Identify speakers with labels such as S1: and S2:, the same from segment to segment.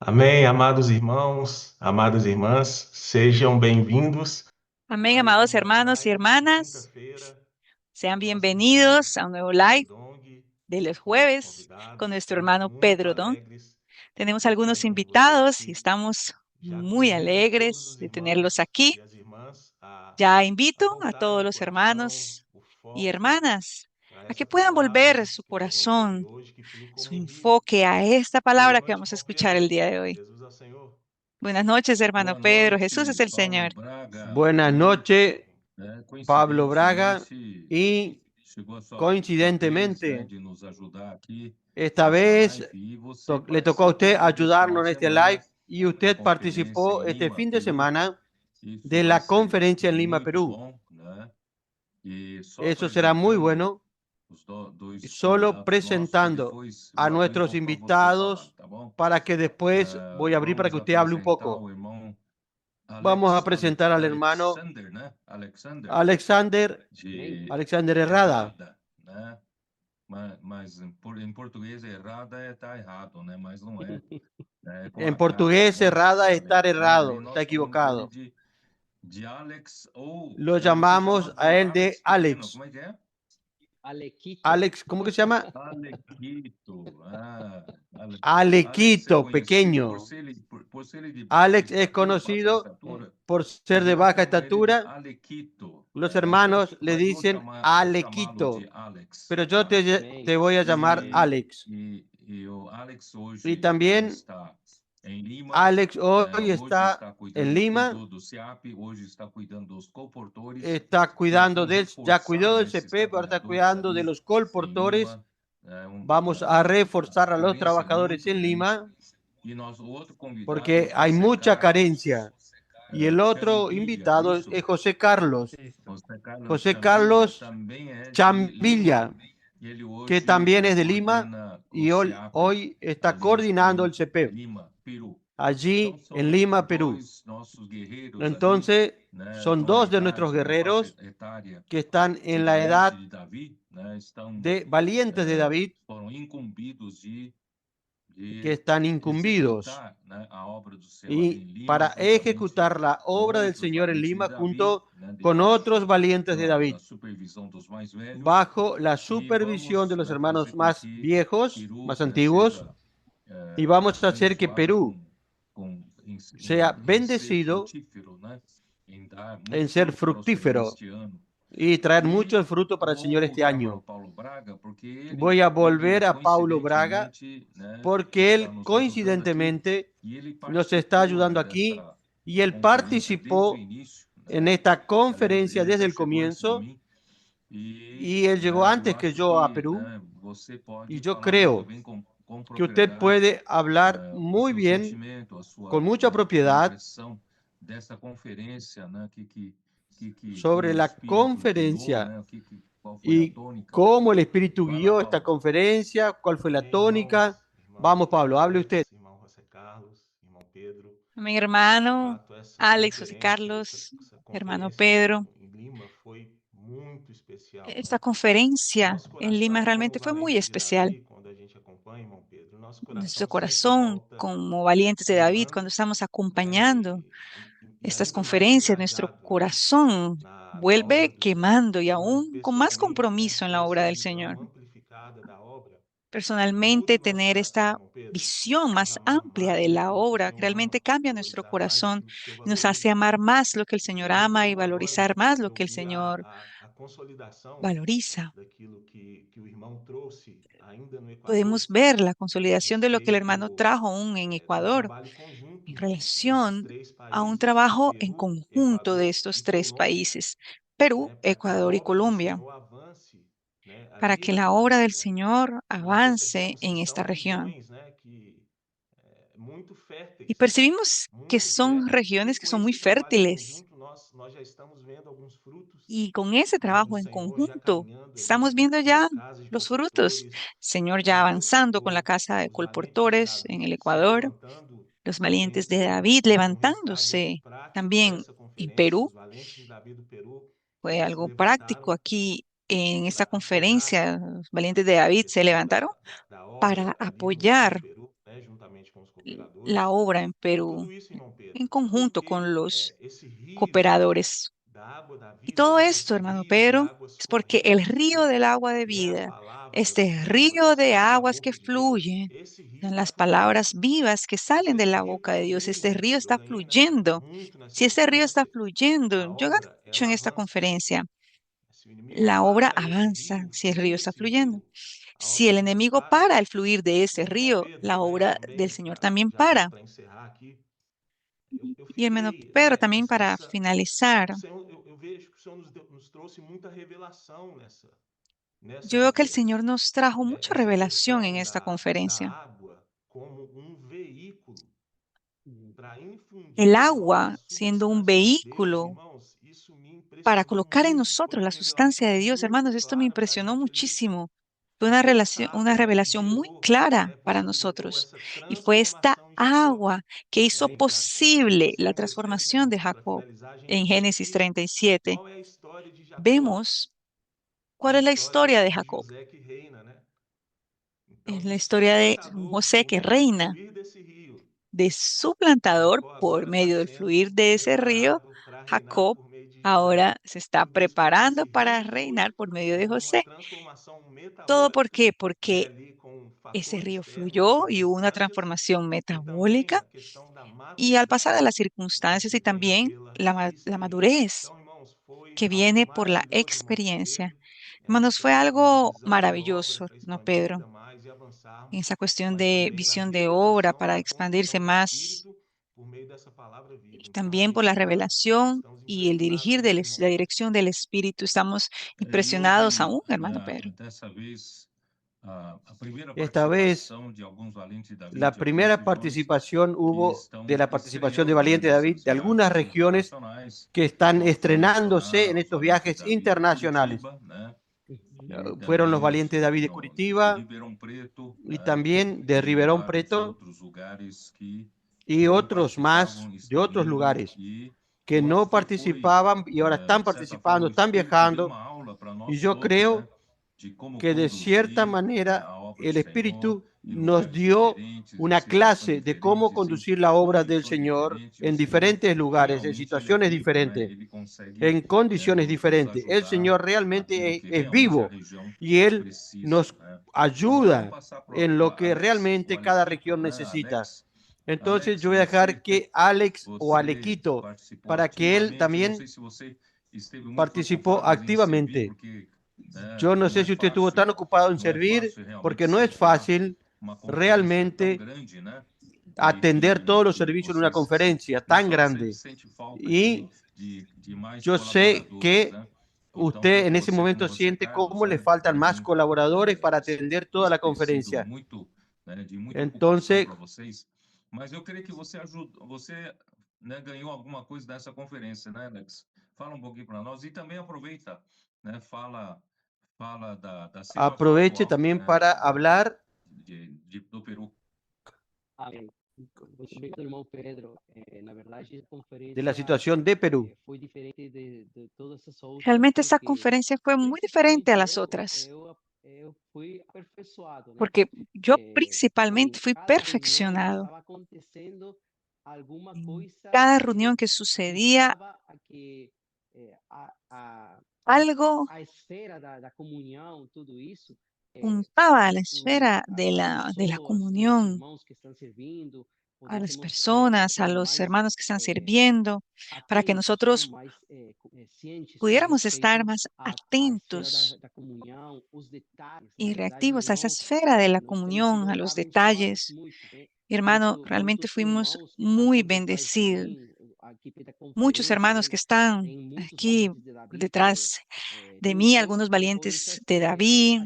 S1: Amém, amados irmãos, amadas irmãs, sejam bem-vindos a
S2: Amén,
S1: mais
S2: amados
S1: um
S2: hermanos y
S1: live de
S2: hermanas.
S1: quinta-feira
S2: Sean
S1: com nosso irmão
S2: bienvenidos a un nuevo
S1: Pedro
S2: live
S1: Dong
S2: de los
S1: e os
S2: jueves con
S1: convidados.
S2: nuestro
S1: Estamos
S2: hermano
S1: muito
S2: Pedro Don.
S1: alegres
S2: Tenemos
S1: de estar
S2: algunos
S1: com vocês
S2: invitados y
S1: aqui.
S2: estamos
S1: Já
S2: muy
S1: convido todos
S2: alegres
S1: os
S2: de tenerlos
S1: irmãos
S2: aquí.
S1: e as irmãs
S2: Ya
S1: a
S2: invito a
S1: voltarem
S2: todos
S1: o
S2: los
S1: coração,
S2: hermanos
S1: o
S2: y
S1: foco
S2: hermanas
S1: para
S2: a que
S1: essa
S2: puedan
S1: palavra
S2: volver su
S1: que nós vamos ouvir
S2: corazón,
S1: hoje, que flui
S2: su
S1: como um rio.
S2: enfoque a esta
S1: Boa
S2: palabra que
S1: noite,
S2: vamos a
S1: irmão
S2: escuchar el
S1: Pedro.
S2: día de hoy.
S1: Jesus ao Senhor.
S2: Buenas noches, hermano
S3: Boa
S2: Pedro. Jesús es
S3: noite,
S2: el
S3: Paulo
S2: Señor.
S3: Braga.
S4: Buenas noches, Pablo Braga,
S3: Coincidentemente,
S4: y
S3: chegou a sua vez,
S4: coincidentemente,
S3: de nos ajudar aqui
S4: esta
S3: nessa
S4: vez
S3: live e você
S4: le tocó a usted
S3: participou desse final
S4: ayudarnos
S3: de
S4: en este
S3: semana
S4: live y
S3: da
S4: usted
S3: conferência
S4: participó
S3: em
S4: este
S3: Lima,
S4: fin de
S3: Peru.
S4: semana
S3: Isso
S4: de
S3: vai
S4: la
S3: ser
S4: conferencia en Lima,
S3: muito
S4: Perú.
S3: bom, né? E só
S4: Eso será muy
S3: apresentando
S4: bueno.
S3: os dois
S4: Solo
S3: convidados nossos para
S4: presentando
S3: depois eu
S4: a
S3: abrir
S4: nuestros
S3: para você falar,
S4: invitados
S3: tá bom?
S4: para que después voy a abrir para
S3: Vamos
S4: que usted hable un
S3: apresentar
S4: poco.
S3: o irmão
S4: Vamos a presentar al hermano
S3: Alexander, né? Alexander
S4: Alexander,
S3: de
S4: Alexander Herrada.
S3: Errada, né? Mas em português errada tá errado, né? Mas não é. É com
S4: En
S3: H, tá
S4: portugués,
S3: bom?
S4: Herrada es estar
S3: Alexander. E
S4: errado, está
S3: nós chamamos ele
S4: equivocado.
S3: de Alex, ou
S4: Lo
S3: você chamava
S4: llamamos
S3: de
S4: a él de
S3: Alex pequeno,
S4: Alex.
S3: como é que é?
S5: Alequito.
S4: Alex, ¿cómo que se llama?
S3: Alequito. Alex é
S4: Alequito,
S3: conhecido
S4: pequeño.
S3: por ser de baixa
S4: Alex es
S3: estatura, baixa
S4: conocido
S3: estatura.
S4: por ser
S3: Então
S4: de
S3: nós
S4: baja
S3: chamamos ele de
S4: estatura.
S3: Alequito.
S4: Los
S3: Então,
S4: hermanos le
S3: mas vou
S4: dicen
S3: chamá-lo de
S4: Alequito,
S3: Alex,
S4: pero yo
S3: tá?
S4: te voy a llamar
S3: E,
S4: Alex.
S3: e o Alex
S4: Y
S3: hoje
S4: también
S3: está em Lima,
S4: Alex hoy
S3: hoje
S4: está
S3: está
S4: en
S3: cuidando,
S4: Lima,
S3: cuidou do SEAP, hoje está cuidando dos colportores,
S4: está
S3: e nós
S4: cuidando
S3: vamos
S4: del, ya
S3: reforçar,
S4: cuidó del
S3: né, esses
S4: CP, pero está
S3: trabalhadores
S4: cuidando de
S3: ali
S4: los
S3: em
S4: colportores.
S3: Lima.
S4: Vamos a reforzar a
S3: Que
S4: los
S3: vence
S4: trabajadores
S3: muito,
S4: en
S3: né?
S4: Lima
S3: E o outro convidado é
S4: porque hay
S3: José
S4: mucha
S3: Carlos
S4: carencia. Y el otro
S3: Chambilha, é
S4: invitado
S3: isso?
S4: es José Carlos.
S3: José Carlos
S4: José
S3: Chambilha
S4: Carlos
S3: também é de Lima,
S4: Chambilla,
S3: e ele
S4: que
S3: hoje
S4: también es de Lima
S3: coordena o
S4: y
S3: SEAP
S4: hoy está
S3: ali
S4: coordinando
S3: em
S4: el CP
S3: Lima, Peru. Então
S4: allí en
S3: são
S4: Lima, Perú.
S3: dois nossos guerreiros ali,
S4: Entonces,
S3: né?
S4: son
S3: Estão na
S4: dos de nuestros
S3: idade, na faixa
S4: guerreros
S3: etária
S4: que están
S3: de
S4: en la
S3: valente
S4: edad
S3: de Davi, né? Estão
S4: de valientes de David,
S3: foram incumbidos
S4: que
S3: de
S4: están incumbidos
S3: executar, né, a obra do céu ali
S4: y
S3: em Lima,
S4: para
S3: juntamente
S4: ejecutar la
S3: com
S4: obra del
S3: outros
S4: Señor en
S3: valentes de
S4: Lima
S3: Davi,
S4: junto
S3: né,
S4: con otros
S3: debaixo
S4: valientes de
S3: da
S4: David,
S3: supervisão dos mais velhos,
S4: bajo la
S3: e
S4: supervisión de
S3: vamos,
S4: los
S3: né, fazer
S4: hermanos
S3: com
S4: más
S3: que
S4: viejos,
S3: Peru,
S4: más
S3: né,
S4: antiguos,
S3: seja
S4: y vamos a hacer que
S3: abençoado
S4: Perú sea
S3: em ser
S4: bendecido
S3: frutífero, né, em dar
S4: en
S3: muito
S4: ser
S3: fruto para o Senhor
S4: fructífero
S3: este ano.
S4: y traer
S3: E
S4: mucho fruto para el Señor
S3: vou
S4: este
S3: voltar para o
S4: año.
S3: Paulo Braga, porque ele
S4: Voy a
S3: hoje,
S4: volver a Paulo Braga
S3: coincidentemente, né,
S4: porque
S3: está
S4: él
S3: nos ajudando aqui,
S4: coincidentemente
S3: e ele
S4: nos está
S3: participou,
S4: ayudando
S3: né,
S4: aquí
S3: dessa
S4: y él
S3: conferência desde o
S4: participó
S3: início,
S4: en
S3: né?
S4: esta
S3: Aliás,
S4: conferencia
S3: ele
S4: desde
S3: até
S4: el
S3: chegou antes de
S4: comienzo
S3: mim, e,
S4: y él llegó
S3: né, eu
S4: antes que
S3: acho
S4: yo a
S3: que,
S4: Perú
S3: né, você
S4: y
S3: pode
S4: yo
S3: falar muito
S4: creo
S3: bem com
S4: que usted
S3: propriedade,
S4: puede hablar
S3: o
S4: muy
S3: seu
S4: bien,
S3: sentimento,
S4: con
S3: a
S4: mucha
S3: sua
S4: propiedad
S3: impressão dessa conferência, né, que
S4: sobre
S3: o
S4: la
S3: Espírito guiou,
S4: conferencia
S3: né, qual foi a
S4: y
S3: tônica.
S4: cómo el Espíritu
S3: Vai lá,
S4: guió esta
S3: Paulo.
S4: conferencia, cuál fue la
S1: Amém,
S4: tónica.
S1: irmãos
S4: Vamos, Pablo, hable usted.
S1: Alex, irmão José Carlos, irmão Pedro.
S2: Mi
S1: De
S2: hermano
S1: fato, essa
S2: Alex, José
S1: conferência,
S2: Carlos,
S1: essa
S2: hermano
S1: conferência
S2: Pedro.
S1: em Lima foi muito especial,
S2: Esta
S1: né?
S2: conferencia
S1: Nosso
S2: en Lima
S1: coração, como
S2: realmente fue muy
S1: valentes de
S2: especial.
S1: Davi, quando a gente acompanha, irmão Pedro, nosso
S2: Nuestro
S1: coração sempre
S2: corazón,
S1: volta
S2: como valientes de David, cuando
S1: queimando,
S2: estamos
S1: né?
S2: acompañando
S1: E
S2: estas
S1: ainda mais
S2: conferencias, nuestro
S1: engajado, né?
S2: corazón
S1: Na
S2: vuelve
S1: obra do Senhor.
S2: quemando y
S1: Falando
S2: aún con más
S1: pessoalmente, né?
S2: compromiso en la
S1: Essa
S2: obra del Señor.
S1: visão amplificada da obra muda
S2: Personalmente,
S1: o nosso
S2: tener
S1: coração,
S2: esta
S1: irmão Pedro.
S2: visión
S1: Nos
S2: más amplia
S1: amar
S2: de
S1: mais
S2: la
S1: aquilo que o
S2: obra que
S1: Senhor
S2: realmente
S1: ama,
S2: cambia nuestro
S1: valorizar mais
S2: corazón
S1: aquilo que o Senhor
S2: y nos hace
S1: valoriza.
S2: amar más lo que el
S1: E
S2: Señor
S1: muito
S2: ama y
S1: bom agora, irmão
S2: valorizar más
S1: Pedro,
S2: lo que el
S1: ouvir
S2: Señor
S1: a consolidação
S2: valoriza.
S1: daquilo que o irmão trouxe ainda no Equador,
S2: Podemos ver la
S1: a
S2: consolidación de lo que el hermano
S1: respeito
S2: trajo aún en
S1: de um
S2: Ecuador
S1: trabalho
S2: en
S1: conjunto desses
S2: relación
S1: três
S2: a un
S1: países,
S2: trabajo en
S1: Peru,
S2: conjunto de
S1: Equador
S2: estos
S1: e
S2: tres
S1: Colômbia,
S2: países, Perú,
S1: né, para que a
S2: Ecuador y
S1: obra do
S2: Colombia,
S1: Senhor avance, né,
S2: para
S1: ali
S2: que la
S1: naquela
S2: obra del
S1: região.
S2: Señor
S1: E nós
S2: avance
S1: percebemos que
S2: en
S1: são
S2: esta región.
S1: regiões, né, que muito
S2: Y
S1: férteis,
S2: percibimos que son
S1: e
S2: regiones que
S1: com
S2: son muy
S1: esse trabalho
S2: fértiles.
S1: conjunto nós já estamos vendo alguns frutos,
S2: Y con ese
S1: né, do
S2: trabajo en
S1: Senhor já
S2: conjunto,
S1: caminhando ali
S2: estamos viendo
S1: nas
S2: ya
S1: casas de
S2: los frutos.
S1: colportores,
S2: Señor ya avanzando con la
S1: conosco,
S2: casa de
S1: os valentes de
S2: colportores en el
S1: Davi se
S2: Ecuador,
S1: levantando
S2: los
S1: também no
S2: valientes de
S1: Peru,
S2: David
S1: um resultado
S2: levantándose
S1: prático
S2: también
S1: dessa
S2: en
S1: conferência,
S2: Perú.
S1: os valentes de Davi do Peru,
S2: Fue
S1: né, se
S2: algo práctico
S1: levantaram
S2: aquí en esta
S1: para apoiar
S2: conferencia. Los valientes de
S1: a
S2: David se
S1: questão
S2: levantaron
S1: da
S2: para
S1: obra ali no
S2: apoyar
S1: Peru, né, juntamente com os
S2: la obra en Perú en conjunto con los cooperadores. Y todo esto, hermano Pedro, es porque el río del agua de vida, este río de aguas que fluye, son las palabras vivas que salen de la boca de Dios. Este río está fluyendo. Si este río está fluyendo, yo he dicho en esta conferencia, la obra avanza si el río está fluyendo. Si el enemigo para el fluir de ese río, la obra del Señor también para. Y hermano Pedro, también para finalizar, yo veo que el Señor nos trajo mucha revelación en esta conferencia. El agua siendo un vehículo para colocar en nosotros la sustancia de Dios. Hermanos, esto me impresionó muchísimo. Fue una revelación muy clara para nosotros. Y fue esta agua que hizo posible la transformación de Jacob en Génesis 37. Vemos cuál es la historia de Jacob. Es la historia de José que reina, de su plantador por medio del fluir de ese río. Jacob ahora se está preparando para reinar por medio de José. ¿Todo por qué? Porque ese río fluyó y hubo una transformación metabólica y al pasar de las circunstancias y también la madurez que viene por la experiencia. Hermanos, fue algo maravilloso, ¿no, Pedro? En esa cuestión de visión de obra para expandirse más y también por la revelación y el dirigir de la dirección del Espíritu. Estamos impresionados aún, hermano Pedro.
S4: Esta vez, la primera participación hubo de la participación de Valiente David de algunas regiones que están estrenándose en estos viajes internacionales. Fueron los Valientes David de Curitiba y también de Ribeirão Preto y otros más de otros lugares que no participaban y ahora están participando, están viajando. Y yo creo que de cierta manera el Espíritu nos dio una clase de cómo conducir la obra del Señor en diferentes lugares, en situaciones diferentes, en condiciones diferentes. El Señor realmente es vivo y Él nos ayuda en lo que realmente cada región necesita. Entonces yo voy a dejar que Alex o Alequito, para que él también participó activamente. Yo no sé si usted estuvo tan ocupado en servir, porque no es fácil realmente atender todos los servicios en una conferencia tan grande. Y yo sé que usted en ese momento siente cómo le faltan más colaboradores para atender toda la conferencia. Entonces,
S3: mas eu creio que você ganhou alguma coisa dessa conferência, né, Alex? Fala pouquinho para nós e também aproveita, né, fala da situação
S4: aproveche
S3: atual,
S4: también
S3: né,
S4: para hablar
S3: do Peru.
S5: Amém. Muito obrigado, irmão Pedro. Na verdade, a conferência
S4: de la situación de Perú.
S5: foi diferente de todas as outras.
S2: Realmente esta conferencia fue muy diferente a las otras,
S5: Eu fui aperfeiçoado, né?
S2: porque yo principalmente fui perfeccionado.
S5: Estava acontecendo alguma coisa.
S2: Cada reunión que sucedía, algo
S5: a esfera da comunhão, tudo isso.
S2: Juntaba a la esfera de la comunión, a las personas, a los hermanos que están sirviendo, para que nosotros pudiéramos estar más atentos y reactivos a esa esfera de la comunión, a los detalles. Hermano, realmente fuimos muy bendecidos. Muchos hermanos que están aquí detrás de mí, algunos valientes de David.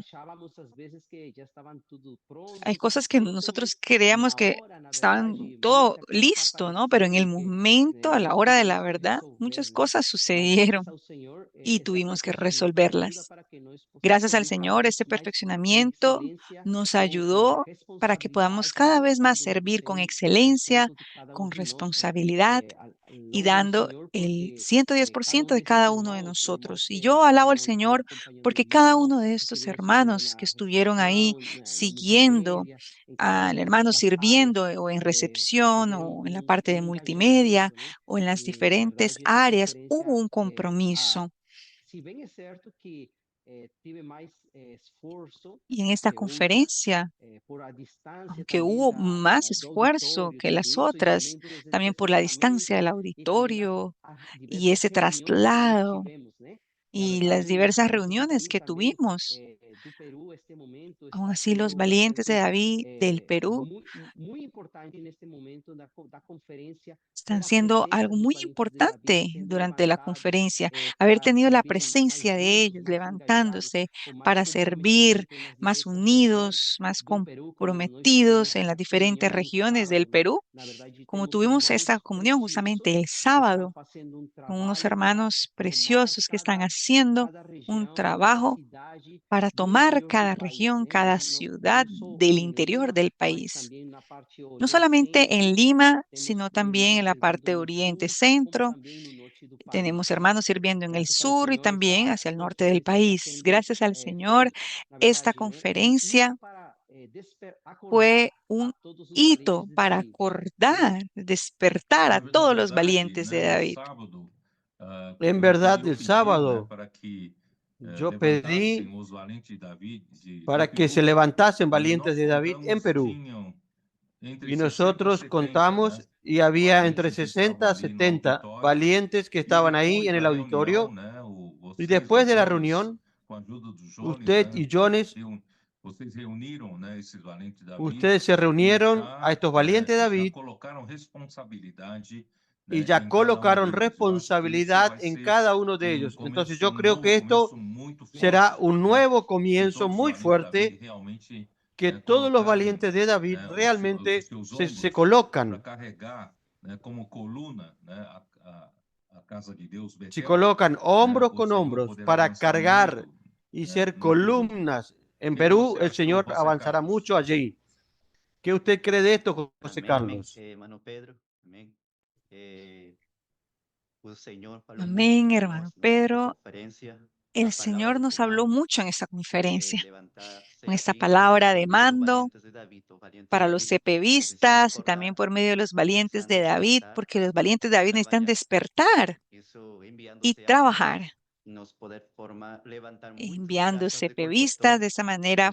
S2: Hay cosas que nosotros creíamos que estaban todo listo, ¿no? Pero en el momento, a la hora de la verdad, muchas cosas sucedieron y tuvimos que resolverlas. Gracias al Señor, este perfeccionamiento nos ayudó para que podamos cada vez más servir con excelencia, con responsabilidad y dando el 110% de cada uno de nosotros. Y yo alabo al Señor porque cada uno de estos hermanos que estuvieron ahí siguiendo al hermano sirviendo o en recepción o en la parte de multimedia o en las diferentes áreas, hubo un compromiso. Y en esta conferencia, aunque hubo más esfuerzo que las otras, también por la distancia del auditorio y ese traslado y las diversas reuniones que tuvimos, aún así los valientes de David del Perú están siendo algo muy importante durante la conferencia. Haber tenido la presencia de ellos levantándose para servir, más unidos, más comprometidos en las diferentes regiones del Perú, como tuvimos esta comunión justamente el sábado con unos hermanos preciosos que están haciendo un trabajo para tomar cada región, cada ciudad del interior del país. No solamente en Lima, sino también en la parte oriente, centro. Tenemos hermanos sirviendo en el sur y también hacia el norte del país. Gracias al Señor, esta conferencia fue un hito para acordar, despertar a todos los valientes de David.
S4: En verdad, el sábado yo pedí para que se levantasen valientes de David en Perú. Y nosotros contamos y había entre 60 a 70 valientes que estaban ahí en el auditorio. Y después de la reunión, usted y Jones, ustedes se reunieron a estos valientes de David y ya colocaron responsabilidad en cada uno de ellos. Entonces yo creo que esto será un nuevo comienzo muy fuerte, que todos los valientes de David realmente se colocan. Se colocan hombros con hombros para cargar y ser columnas. En Perú el Señor avanzará mucho allí. ¿Qué usted cree de esto, José Carlos?
S2: Amén, hermano Pedro. El Señor nos habló mucho en esta conferencia, con esta palabra de mando para los CPVistas y también por medio de los valientes de David, porque los valientes de David necesitan despertar y trabajar, enviando CPVistas de esa manera,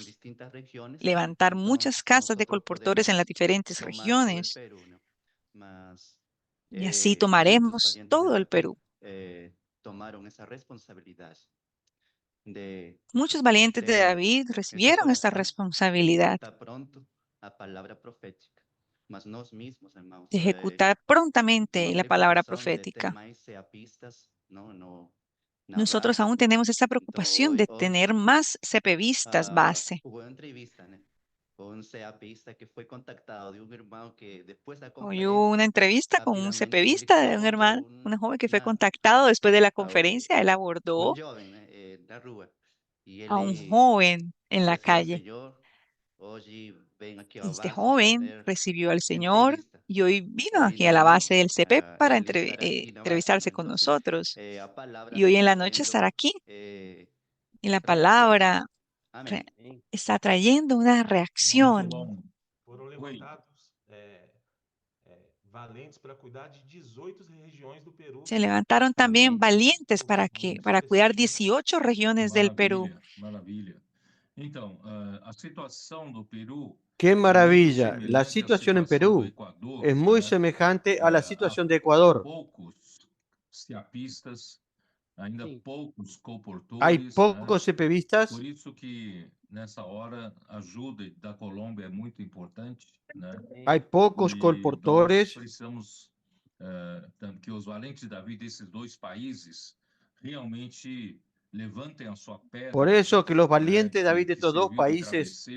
S2: levantar muchas casas de colportores en las diferentes regiones. Y así tomaremos todo el Perú. Muchos valientes de David recibieron esta responsabilidad de ejecutar prontamente la palabra profética. Nosotros aún tenemos esa preocupación de tener más CPVistas base. Hoy hubo una entrevista con un CPVista de un hermano, una joven que fue contactado después de la conferencia. Él abordó a un joven en la calle. Este joven recibió al Señor y hoy vino aquí a la base del CP para entrevistarse con nosotros. Y hoy en la noche estará aquí. Y la palabra está trayendo una reacción.
S1: Foram levantados valentes para cuidar de 18 regiões do Peru.
S2: Se levantaron también valientes para cuidar 18 regiones del Perú.
S4: ¡Qué maravilla! La situación en Perú es muy semejante a la situación de Ecuador. Hay pocos CPVistas.
S3: Por isso que nessa hora a ajuda da Colômbia é muito importante, né?
S4: Hay pocos colportores.
S3: Precisamos que os valentes de Davi desses dois países realmente levantem a sua pedra.
S4: Por eso que los valientes de David de estos dos países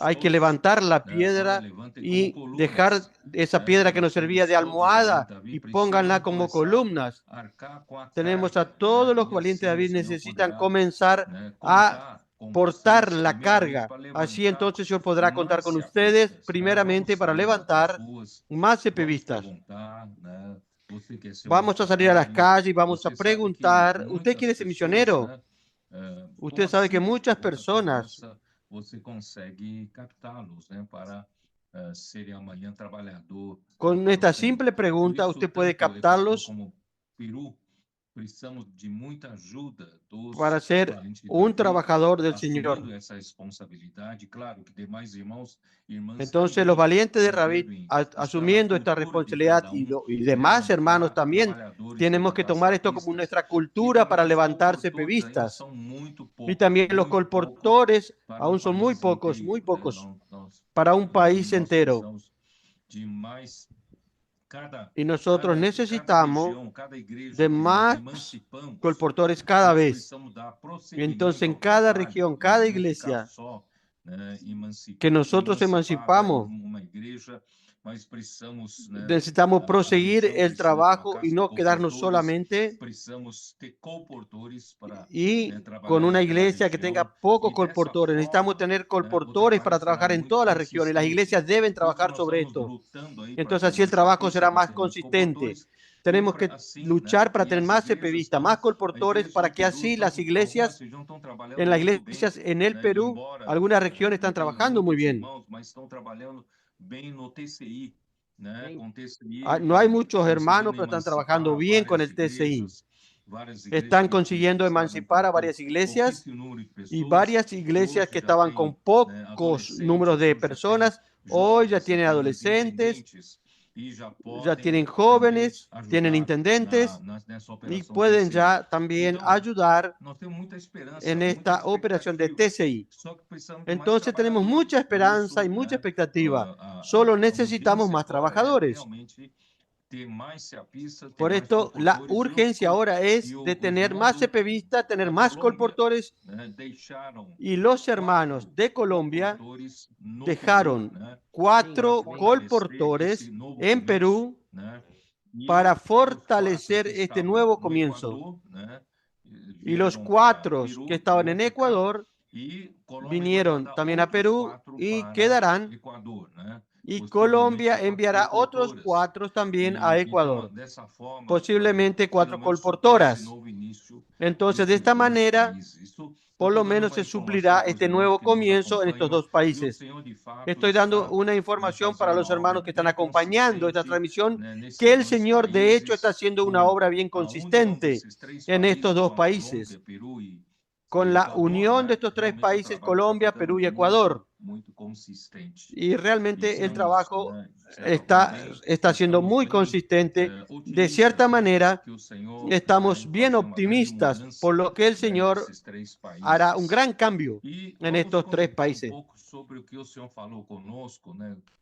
S4: hay que levantar la piedra y dejar esa piedra que nos servía de almohada y pónganla como columnas. Tenemos a todos los valientes de David, necesitan comenzar a portar la carga. Así entonces yo podrá contar con ustedes primeramente para levantar más CPVistas. Vamos a salir a las calles y vamos a preguntar, ¿usted quiere ser misionero? Usted sabe que muchas personas con esta simple pregunta usted puede captarlos para ser un trabajador del Señor. Entonces los valientes de David, asumiendo esta responsabilidad y demás hermanos también, tenemos que tomar esto como nuestra cultura para levantar CPVistas. Y también los colportores aún son muy pocos para un país entero. Y nosotros necesitamos de más colportores cada vez. Entonces, en cada región, cada iglesia que nosotros emancipamos, necesitamos proseguir el trabajo y no quedarnos solamente y con una iglesia que tenga pocos colportores. Necesitamos tener colportores para trabajar en todas las regiones. Las iglesias deben trabajar sobre esto. Entonces así el trabajo será más consistente. Tenemos que luchar para tener más CPVistas, más colportores, para que así las iglesias en el Perú, algunas regiones están trabajando muy bien. No hay muchos hermanos, pero están trabajando bien con el TCI. Están consiguiendo emancipar a varias iglesias y varias iglesias que estaban con pocos números de personas, hoy ya tienen adolescentes, ya tienen jóvenes, tienen intendentes y pueden ya también ayudar en esta operación de TCI. Entonces tenemos mucha esperanza y mucha expectativa. Solo necesitamos más trabajadores. Por esto, la urgencia ahora es de tener más CPVistas, tener más colportores. Y los hermanos de Colombia dejaron 4 colportores en Perú para fortalecer este nuevo comienzo. Y los 4 que estaban en Ecuador vinieron también a Perú y quedarán. Y Colombia enviará otros 4 también a Ecuador, posiblemente 4 colportoras. Entonces, de esta manera, por lo menos se suplirá este nuevo comienzo en estos 2 países. Estoy dando una información para los hermanos que están acompañando esta transmisión, que el Señor de hecho está haciendo una obra bien consistente en estos 2 países, con la unión de estos 3 países, Colombia, Perú y Ecuador. Y realmente el trabajo está siendo muy consistente. De cierta manera, estamos bien optimistas por lo que el Señor hará un gran cambio en estos 3 países.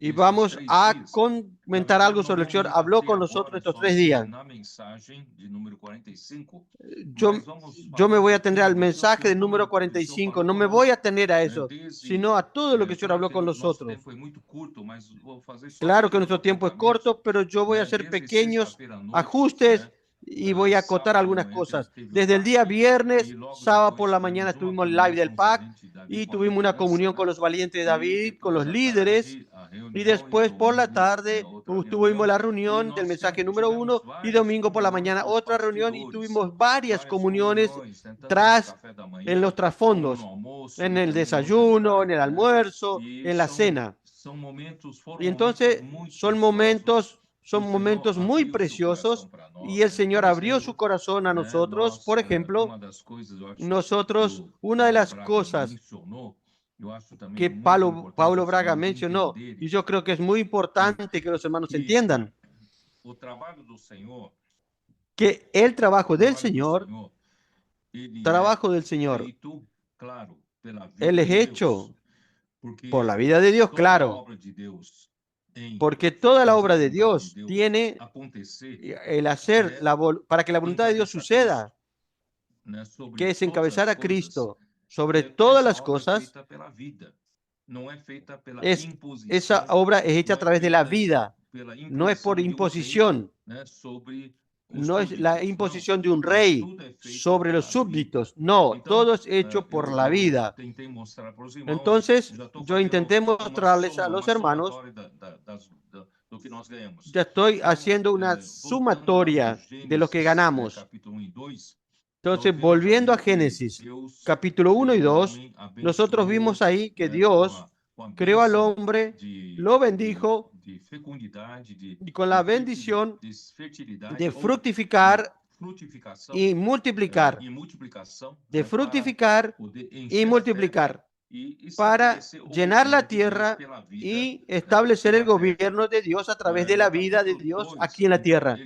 S4: Y vamos a comentar algo sobre el Señor habló con nosotros estos 3 días. Yo me voy a atender al mensaje del número 45, no me voy a atender a eso, sino a todo lo que el Señor habló con nosotros. Claro que nuestro tiempo es corto, pero yo voy a hacer pequeños ajustes y voy a acotar algunas cosas. Desde el día viernes, sábado por la mañana estuvimos en live del PAC y tuvimos una comunión con los valientes de David, con los líderes. Y después por la tarde tuvimos la reunión del mensaje número 1 y domingo por la mañana otra reunión y tuvimos varias comuniones en los trasfondos, en el desayuno, en el almuerzo, en la cena. Y entonces son momentos muy preciosos y el Señor abrió su corazón a nosotros. Por ejemplo, una de las cosas que Paulo Braga mencionó, y yo creo que es muy importante que los hermanos entiendan, que el trabajo del Señor, Él es hecho por la vida de Dios, claro, porque toda la obra de Dios tiene el hacer para que la voluntad de Dios suceda, que es encabezar a Cristo sobre todas las cosas. Esa obra es hecha a través de la vida, no es por imposición, no es la imposición de un rey sobre los súbditos, no, todo es hecho por la vida. Entonces, yo intenté mostrarles a los hermanos Ya estoy haciendo una sumatoria de lo que ganamos. Entonces, volviendo a Génesis, capítulo 1 y 2, nosotros vimos ahí que Dios creó al hombre, lo bendijo y con la bendición de fructificar y multiplicar, de fructificar y multiplicar, para llenar la tierra y establecer el gobierno de Dios a través de la vida de Dios aquí en la tierra.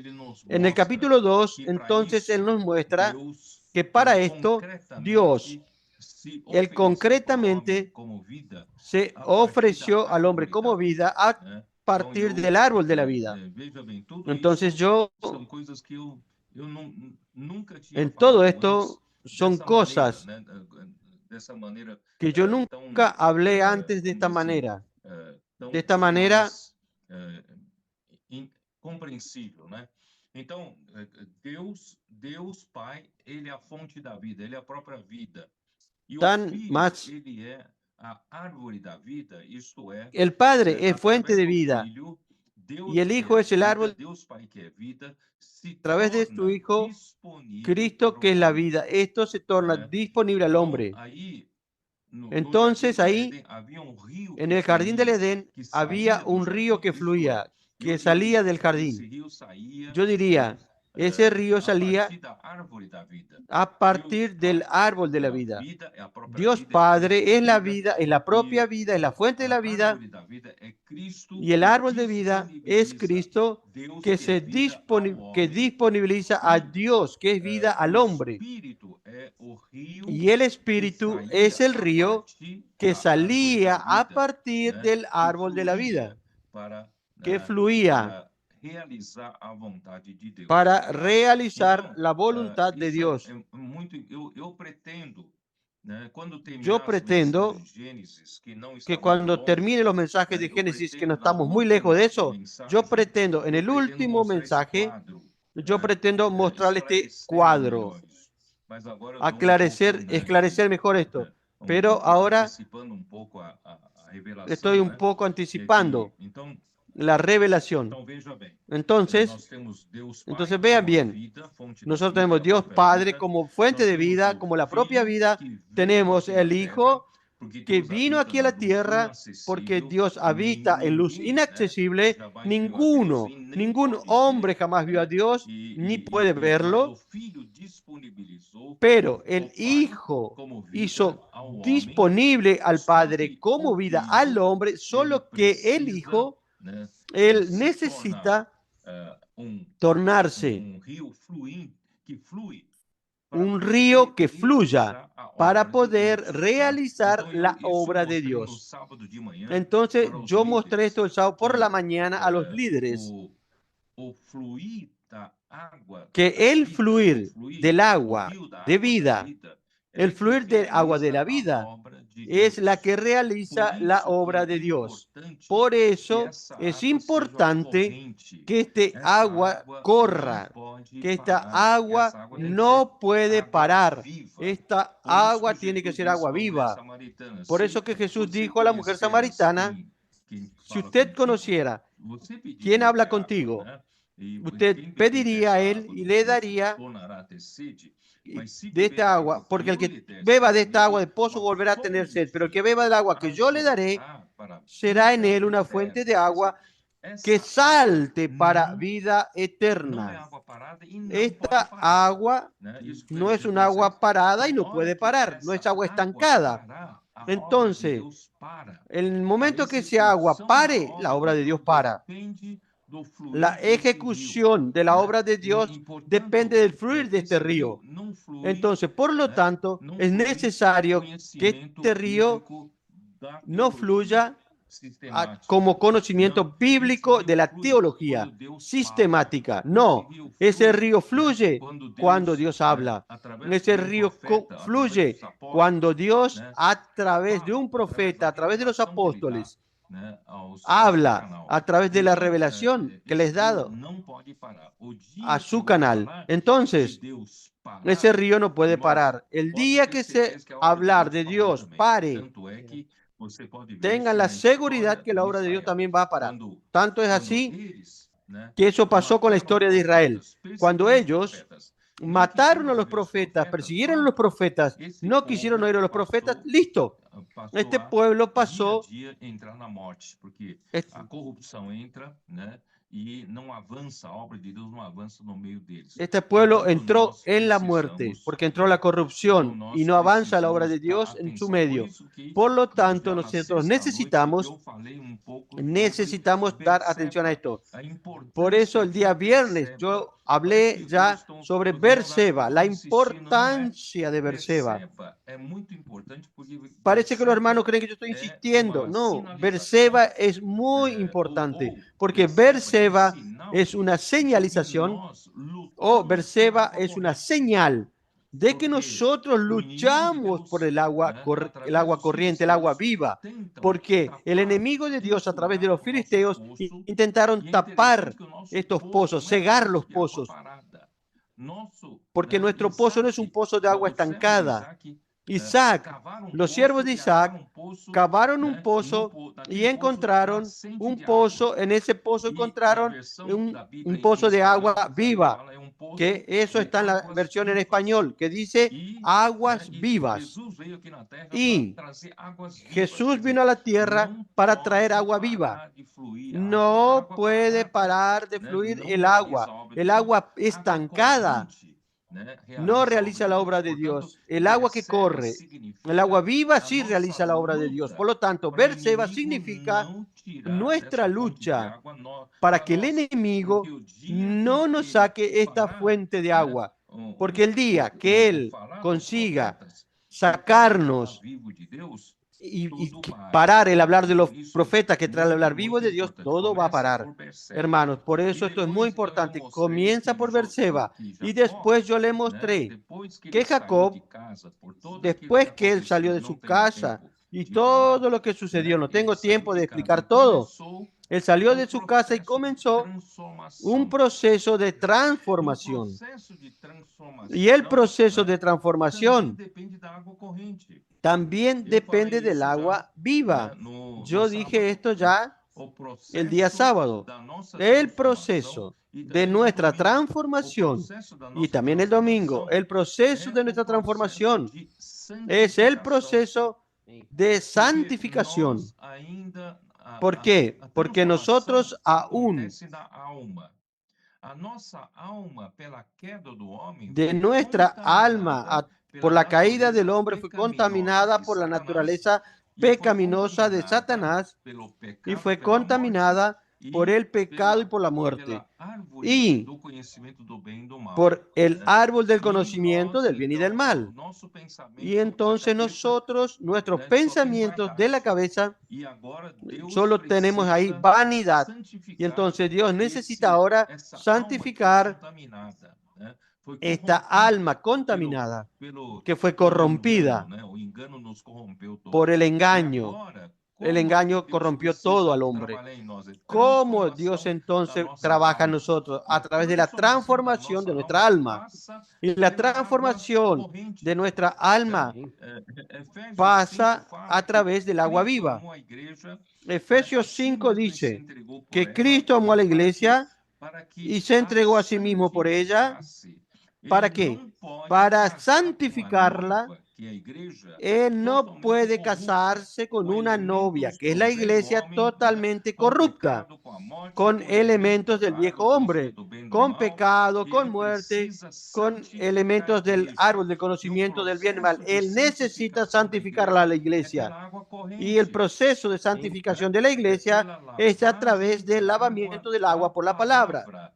S4: En el capítulo 2, entonces, Él nos muestra que para esto Dios, Él concretamente se ofreció al hombre como vida a partir del árbol de la vida. Entonces en todo esto son cosas que yo nunca hablé antes de esta manera
S3: incompreensível, né? Então, Deus Pai, ele é a fonte da vida, ele é a própria vida. E o Filho, ele é a árvore da vida, isto é,
S4: el Padre es fuente de vida y el Hijo es el árbol a través de su Hijo, Cristo, que es la vida. Esto se torna disponible al hombre. Entonces ahí, en el jardín del Edén, había un río que fluía, que salía del jardín. Yo diría, ese río salía a partir del árbol de la vida. Dios Padre es la vida, es la propia vida, es la fuente de la vida. Y el árbol de vida es Cristo, que disponibiliza a Dios, que es vida al hombre. Y el Espíritu es el río que salía a partir del árbol de la vida, que fluía para realizar la voluntad de Dios. Yo pretendo que cuando termine los mensajes de Génesis, que no estamos muy lejos de eso, yo pretendo en el último mensaje, yo pretendo mostrarle este cuadro, esclarecer mejor esto. Pero ahora estoy un poco anticipando la revelación. Entonces vean bien, nosotros tenemos Dios Padre como fuente de vida, como la propia vida. Tenemos el Hijo que vino aquí a la tierra porque Dios habita en luz inaccesible. Ningún hombre jamás vio a Dios ni puede verlo. Pero el Hijo hizo disponible al Padre como vida al hombre, solo que el Hijo, Él necesita tornarse un río que fluya para poder realizar la obra de Dios. Entonces, yo mostré esto el sábado por la mañana a los líderes, que el fluir del agua de vida, el fluir del agua de la vida, es la que realiza la obra de Dios. Por eso es importante que este agua corra, que esta agua no puede parar. Esta agua tiene que ser agua viva. Por eso que Jesús dijo a la mujer samaritana, si usted conociera quién habla contigo, usted pediría a él y le daría de esta agua, porque el que beba de esta agua de pozo volverá a tener sed, pero el que beba del agua que yo le daré, será en él una fuente de agua que salte para vida eterna. Esta agua no es un agua parada y no puede parar, no es agua estancada. Entonces, en el momento que ese agua pare, la obra de Dios para. La ejecución de la obra de Dios depende del fluir de este río. Entonces, por lo tanto, es necesario que este río no fluya como conocimiento bíblico de la teología sistemática. No, ese río fluye cuando Dios habla. Ese río fluye cuando Dios, a través de un profeta, a través de los apóstoles, habla a través de la revelación que les ha dado a su canal. Entonces, ese río no puede parar. El día que se hablar de Dios pare, tengan la seguridad que la obra de Dios también va a parar. Tanto es así que eso pasó con la historia de Israel. Cuando ellos mataron a los profetas, persiguieron a los profetas, no quisieron oír a los profetas, listo. Este pueblo pasó. Este pueblo entró en la muerte porque entró la corrupción y no avanza la obra de Dios en su medio. Por lo tanto, nosotros necesitamos dar atención a esto. Por eso el día viernes yo hablé ya sobre Berseba, la importancia de Berseba. Parece que los hermanos creen que yo estoy insistiendo. No, Berseba es muy importante porque Berseba es una señalización o Berseba es una señal de que nosotros luchamos por el agua corriente, el agua viva, porque el enemigo de Dios a través de los filisteos intentaron tapar estos pozos, cegar los pozos, porque nuestro pozo no es un pozo de agua estancada. Los siervos de Isaac cavaron un pozo y encontraron un pozo. En ese pozo encontraron un pozo de agua viva, que eso está en la versión en español, que dice aguas vivas. Y Jesús vino a la tierra para traer agua viva. No puede parar de fluir el agua. El agua estancada no realiza la obra de Dios. El agua que corre, el agua viva sí realiza la obra de Dios. Por lo tanto, Berseba significa nuestra lucha para que el enemigo no nos saque esta fuente de agua. Porque el día que él consiga sacarnos y parar el hablar de los profetas que trae el hablar vivo de Dios, todo va a parar. Hermanos, por eso esto es muy importante. Comienza por Berseba y después yo le mostré que Jacob, después que él salió de su casa y todo lo que sucedió, no tengo tiempo de explicar todo, él salió de su casa y comenzó un proceso de transformación. Y el proceso de transformación también depende del agua viva. Yo dije esto ya el día sábado. El proceso de nuestra transformación y también el domingo, el proceso de nuestra transformación es el proceso de santificación. ¿Por qué? Porque nosotros aún de nuestra alma por la caída del hombre fue contaminada por la naturaleza pecaminosa de Satanás y fue contaminada por el pecado y por la muerte y por el árbol del conocimiento del bien y del mal. Y entonces nosotros, nuestros pensamientos de la cabeza, solo tenemos ahí vanidad. Y entonces Dios necesita ahora santificar esta alma contaminada que fue corrompida por el engaño. El engaño corrompió todo al hombre. ¿Cómo Dios entonces trabaja en nosotros? A través de la transformación de nuestra alma. Y la transformación de nuestra alma pasa a través del agua viva. Efesios 5 dice que Cristo amó a la iglesia y se entregó a sí mismo por ella. ¿Para qué? Para santificarla. Él no puede casarse con una novia, que es la iglesia, totalmente corrupta, con elementos del viejo hombre, con pecado, con muerte, con elementos del árbol del conocimiento del bien y mal. Él necesita santificar a la iglesia. Y el proceso de santificación de la iglesia es a través del lavamiento del agua por la palabra.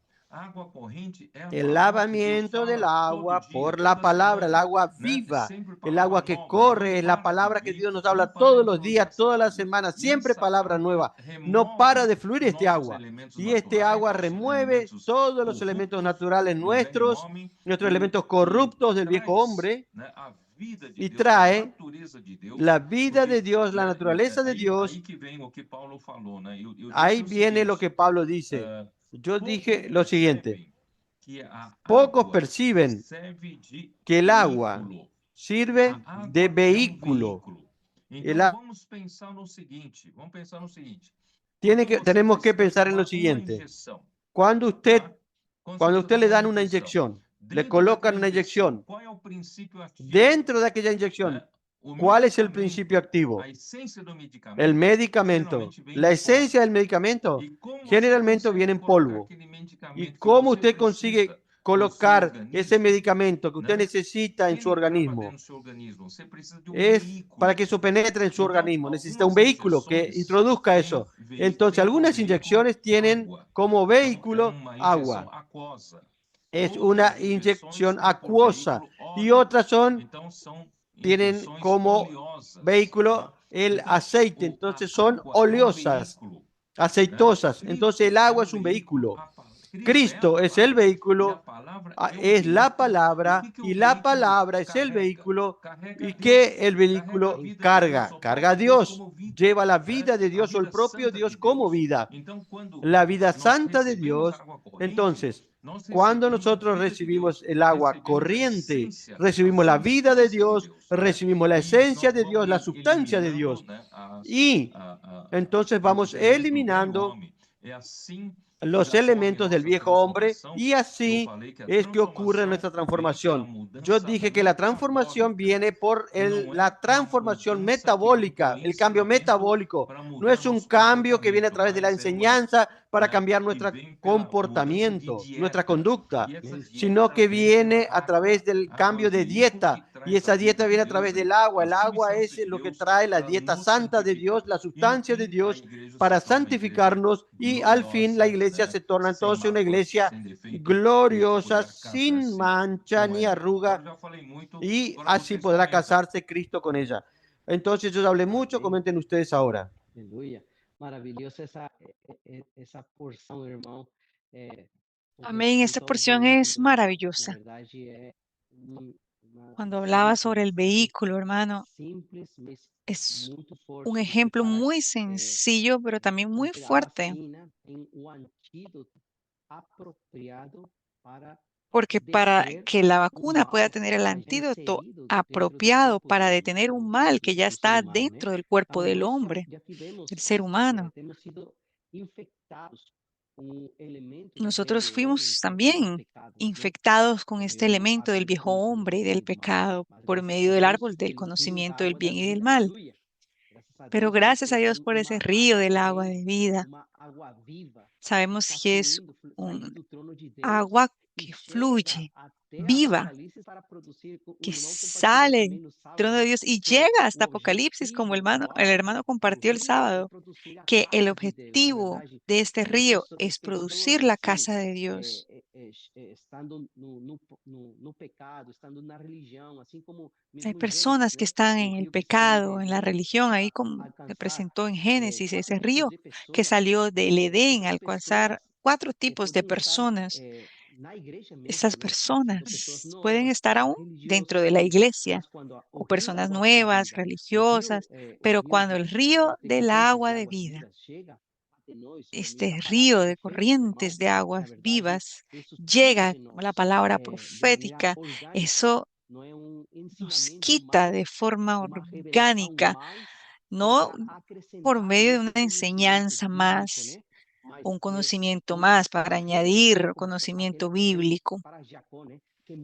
S4: El lavamiento del agua por la palabra, el agua viva, el agua que corre, es la palabra que Dios nos habla todos los días, todas las semanas, siempre palabra nueva. No para de fluir este agua. Y este agua remueve todos los elementos naturales nuestros elementos corruptos del viejo hombre, y trae la vida de Dios, la naturaleza de Dios. Ahí viene lo que Pablo dice. Yo dije lo siguiente: pocos perciben que el agua sirve de vehículo
S3: Vamos pensar no seguinte,
S4: tenemos que pensar en lo siguiente. Cuando usted le dan una inyección, le colocan una inyección, dentro de aquella inyección, ¿cuál es el principio activo? El medicamento. La esencia del medicamento generalmente viene en polvo. ¿Y cómo usted consigue colocar ese medicamento que usted necesita en su organismo? Es para que eso penetre en su organismo. Necesita un vehículo que introduzca eso. Entonces, algunas inyecciones tienen como vehículo agua. Es una inyección acuosa. Y otras tienen como vehículo el aceite. Entonces, son oleosas, aceitosas. Entonces, el agua es un vehículo. Cristo es el vehículo, es la palabra, y la palabra es el vehículo, y que el vehículo carga a Dios, lleva la vida de Dios o el propio Dios como vida, la vida santa de Dios. Entonces, cuando nosotros recibimos el agua corriente, recibimos la vida de Dios, recibimos la esencia de Dios, la sustancia de Dios, y entonces vamos eliminando los elementos del viejo hombre, y así es que ocurre nuestra transformación. Yo dije que la transformación viene por la transformación metabólica, el cambio metabólico. No es un cambio que viene a través de la enseñanza para cambiar nuestro comportamiento, nuestra conducta, sino que viene a través del cambio de dieta. Y esa dieta viene a través del agua. El agua es lo que trae la dieta santa de Dios, la sustancia de Dios, para santificarnos, y al fin la iglesia se torna entonces una iglesia gloriosa, sin mancha ni arruga, y así podrá casarse Cristo con ella. Entonces yo hablé mucho, comenten ustedes ahora.
S5: Aleluya. Maravillosa esa porción, hermano.
S2: Amén. Esta porción es maravillosa. Cuando hablaba sobre el vehículo, hermano, es un ejemplo muy sencillo, pero también muy fuerte. Porque para que la vacuna pueda tener el antídoto apropiado para detener un mal que ya está dentro del cuerpo del hombre, del ser humano, nosotros fuimos también infectados con este elemento del viejo hombre y del pecado por medio del árbol del conocimiento del bien y del mal. Pero gracias a Dios por ese río del agua de vida. Sabemos que es un agua que fluye, viva, que sale del trono de Dios y llega hasta Apocalipsis, como el hermano compartió el sábado, que el objetivo de este río es producir la casa de Dios. Hay personas que están en el pecado, en la religión, ahí como se presentó en Génesis, ese río que salió del Edén al alcanzar 4 tipos de personas. Esas personas pueden estar aún dentro de la iglesia, o personas nuevas, religiosas, pero cuando el río del agua de vida, este río de corrientes de aguas vivas, llega como la palabra profética, eso nos quita de forma orgánica, no por medio de una enseñanza más, un conocimiento más para añadir conocimiento bíblico,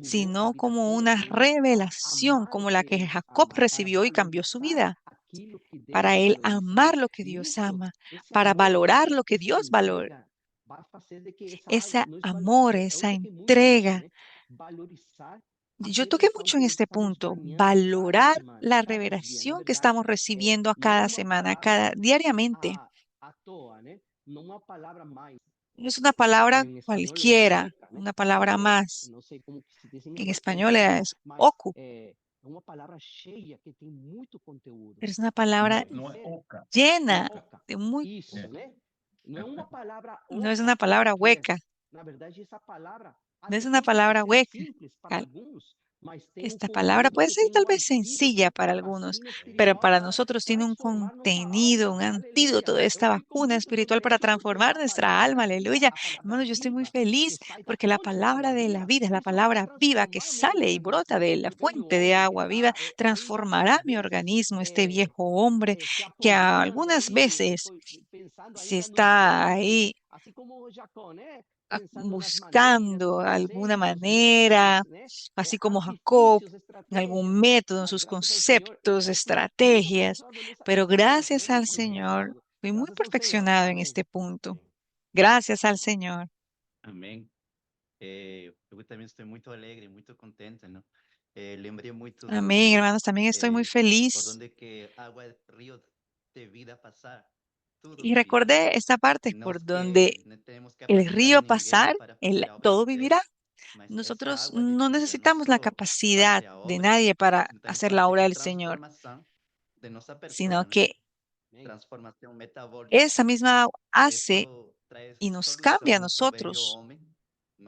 S2: sino como una revelación como la que Jacob recibió y cambió su vida, para él amar lo que Dios ama, para valorar lo que Dios valora. Ese amor, esa entrega. Yo toqué mucho en este punto, valorar la revelación que estamos recibiendo a cada semana, diariamente. No es una palabra cualquiera, una palabra más. En español es oku. Es una palabra llena de muy... No es una palabra hueca. No es una palabra hueca. Esta palabra puede ser tal vez sencilla para algunos, pero para nosotros tiene un contenido, un antídoto de esta vacuna espiritual para transformar nuestra alma. Aleluya. Hermanos, yo estoy muy feliz porque la palabra de la vida es la palabra viva que sale y brota de la fuente de agua viva, transformará mi organismo, este viejo hombre que algunas veces se está ahí buscando alguna manera, así como Jacob, en algún método, en sus conceptos, estrategias, pero gracias al Señor, fui muy perfeccionado en este punto. Gracias al Señor.
S6: Amém. Eu também estou muito alegre, muito contente, não? Lembrei muito
S2: Amén, hermanos, también estoy muy
S6: por
S2: feliz.
S6: onde que água, río de vida passar, tudo
S2: Y
S6: vivirá.
S2: recordé esta parte
S6: E
S2: por
S6: nós
S2: donde
S6: que não temos
S2: el
S6: capacidade
S2: río
S6: ninguém
S2: pasar,
S6: para fazer a obra
S2: todo
S6: de
S2: vivirá.
S6: Deus, mas essa
S2: Nosotros
S6: água de
S2: no
S6: vida não
S2: necesitamos la
S6: só
S2: capacidad
S6: faz a
S2: de
S6: obra,
S2: nadie para
S6: então
S2: hacer la
S6: faz
S2: obra
S6: a
S2: del Señor,
S6: transformação de nossa
S2: sino
S6: persona, né?
S2: que
S6: Transformação metabólica.
S2: esa misma agua hace
S6: Isso traz
S2: y nos cambia a
S6: solução nosso velho
S2: nosotros
S6: homem,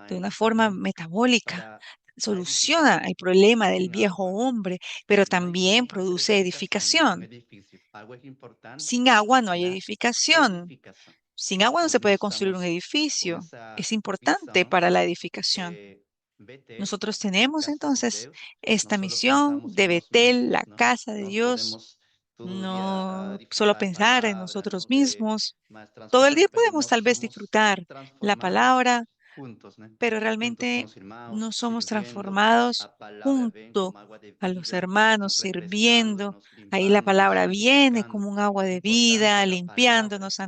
S2: de una
S6: mas
S2: forma
S6: também
S2: metabólica.
S6: para a
S2: Soluciona
S6: edificação
S2: el problema del
S6: sem
S2: viejo
S6: água.
S2: hombre, pero
S6: Não existe
S2: también
S6: uma casa de
S2: produce
S6: edificação, né? Um
S2: edificación.
S6: edifício. Água é importante
S2: Sin agua no hay
S6: na
S2: edificación.
S6: edificação.
S2: Sin agua no
S6: Então,
S2: se puede
S6: nós
S2: construir un
S6: estamos com
S2: edificio.
S6: essa
S2: Es importante
S6: missão
S2: para la edificación.
S6: de Betel,
S2: Nosotros
S6: a
S2: tenemos
S6: casa de
S2: entonces
S6: Deus. Não
S2: esta
S6: só
S2: misión
S6: pensamos em
S2: de
S6: nós
S2: Betel, la
S6: mesmos, não.
S2: casa de
S6: Nós
S2: Dios,
S6: podemos todo dia
S2: no solo
S6: edificar a
S2: pensar en
S6: palavra,
S2: nosotros
S6: não?
S2: mismos.
S6: Mas
S2: Todo el día
S6: transformar, pero
S2: podemos
S6: nós
S2: tal vez
S6: somos
S2: disfrutar la
S6: transformados
S2: palabra,
S6: juntos, né?
S2: pero
S6: Juntos com
S2: realmente
S6: os irmãos,
S2: no somos
S6: sirviendo. A
S2: transformados
S6: palavra vem
S2: junto
S6: como água de
S2: a los
S6: vida,
S2: hermanos,
S6: nos refrescando,
S2: sirviendo.
S6: nos
S2: Ahí la
S6: limpando, nos
S2: palabra viene
S6: santificando.
S2: como un agua de
S6: Importante
S2: vida,
S6: da palavra,
S2: limpiándonos,